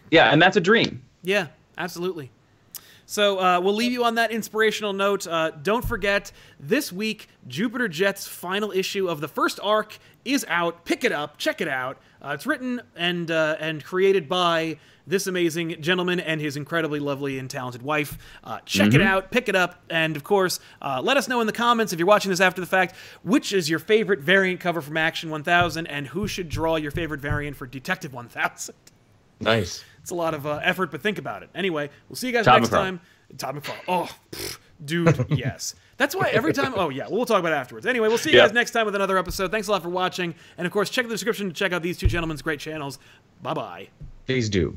Yeah, and that's a dream. Yeah, absolutely. So we'll leave you on that inspirational note. Don't forget, this week, Jupiter Jet's final issue of the first arc is out. Pick it up. Check it out. It's written and created by this amazing gentleman and his incredibly lovely and talented wife. Check it out, pick it up, and of course, let us know in the comments, if you're watching this after the fact, which is your favorite variant cover from Action 1000, and who should draw your favorite variant for Detective 1000. Nice. It's a lot of effort, but think about it. Anyway, we'll see you guys next time. Todd McFarlane. Oh, dude, yes. That's why every time... Oh, yeah, we'll talk about it afterwards. Anyway, we'll see you guys next time with another episode. Thanks a lot for watching. And, of course, check the description to check out these two gentlemen's great channels. Bye-bye. Please do.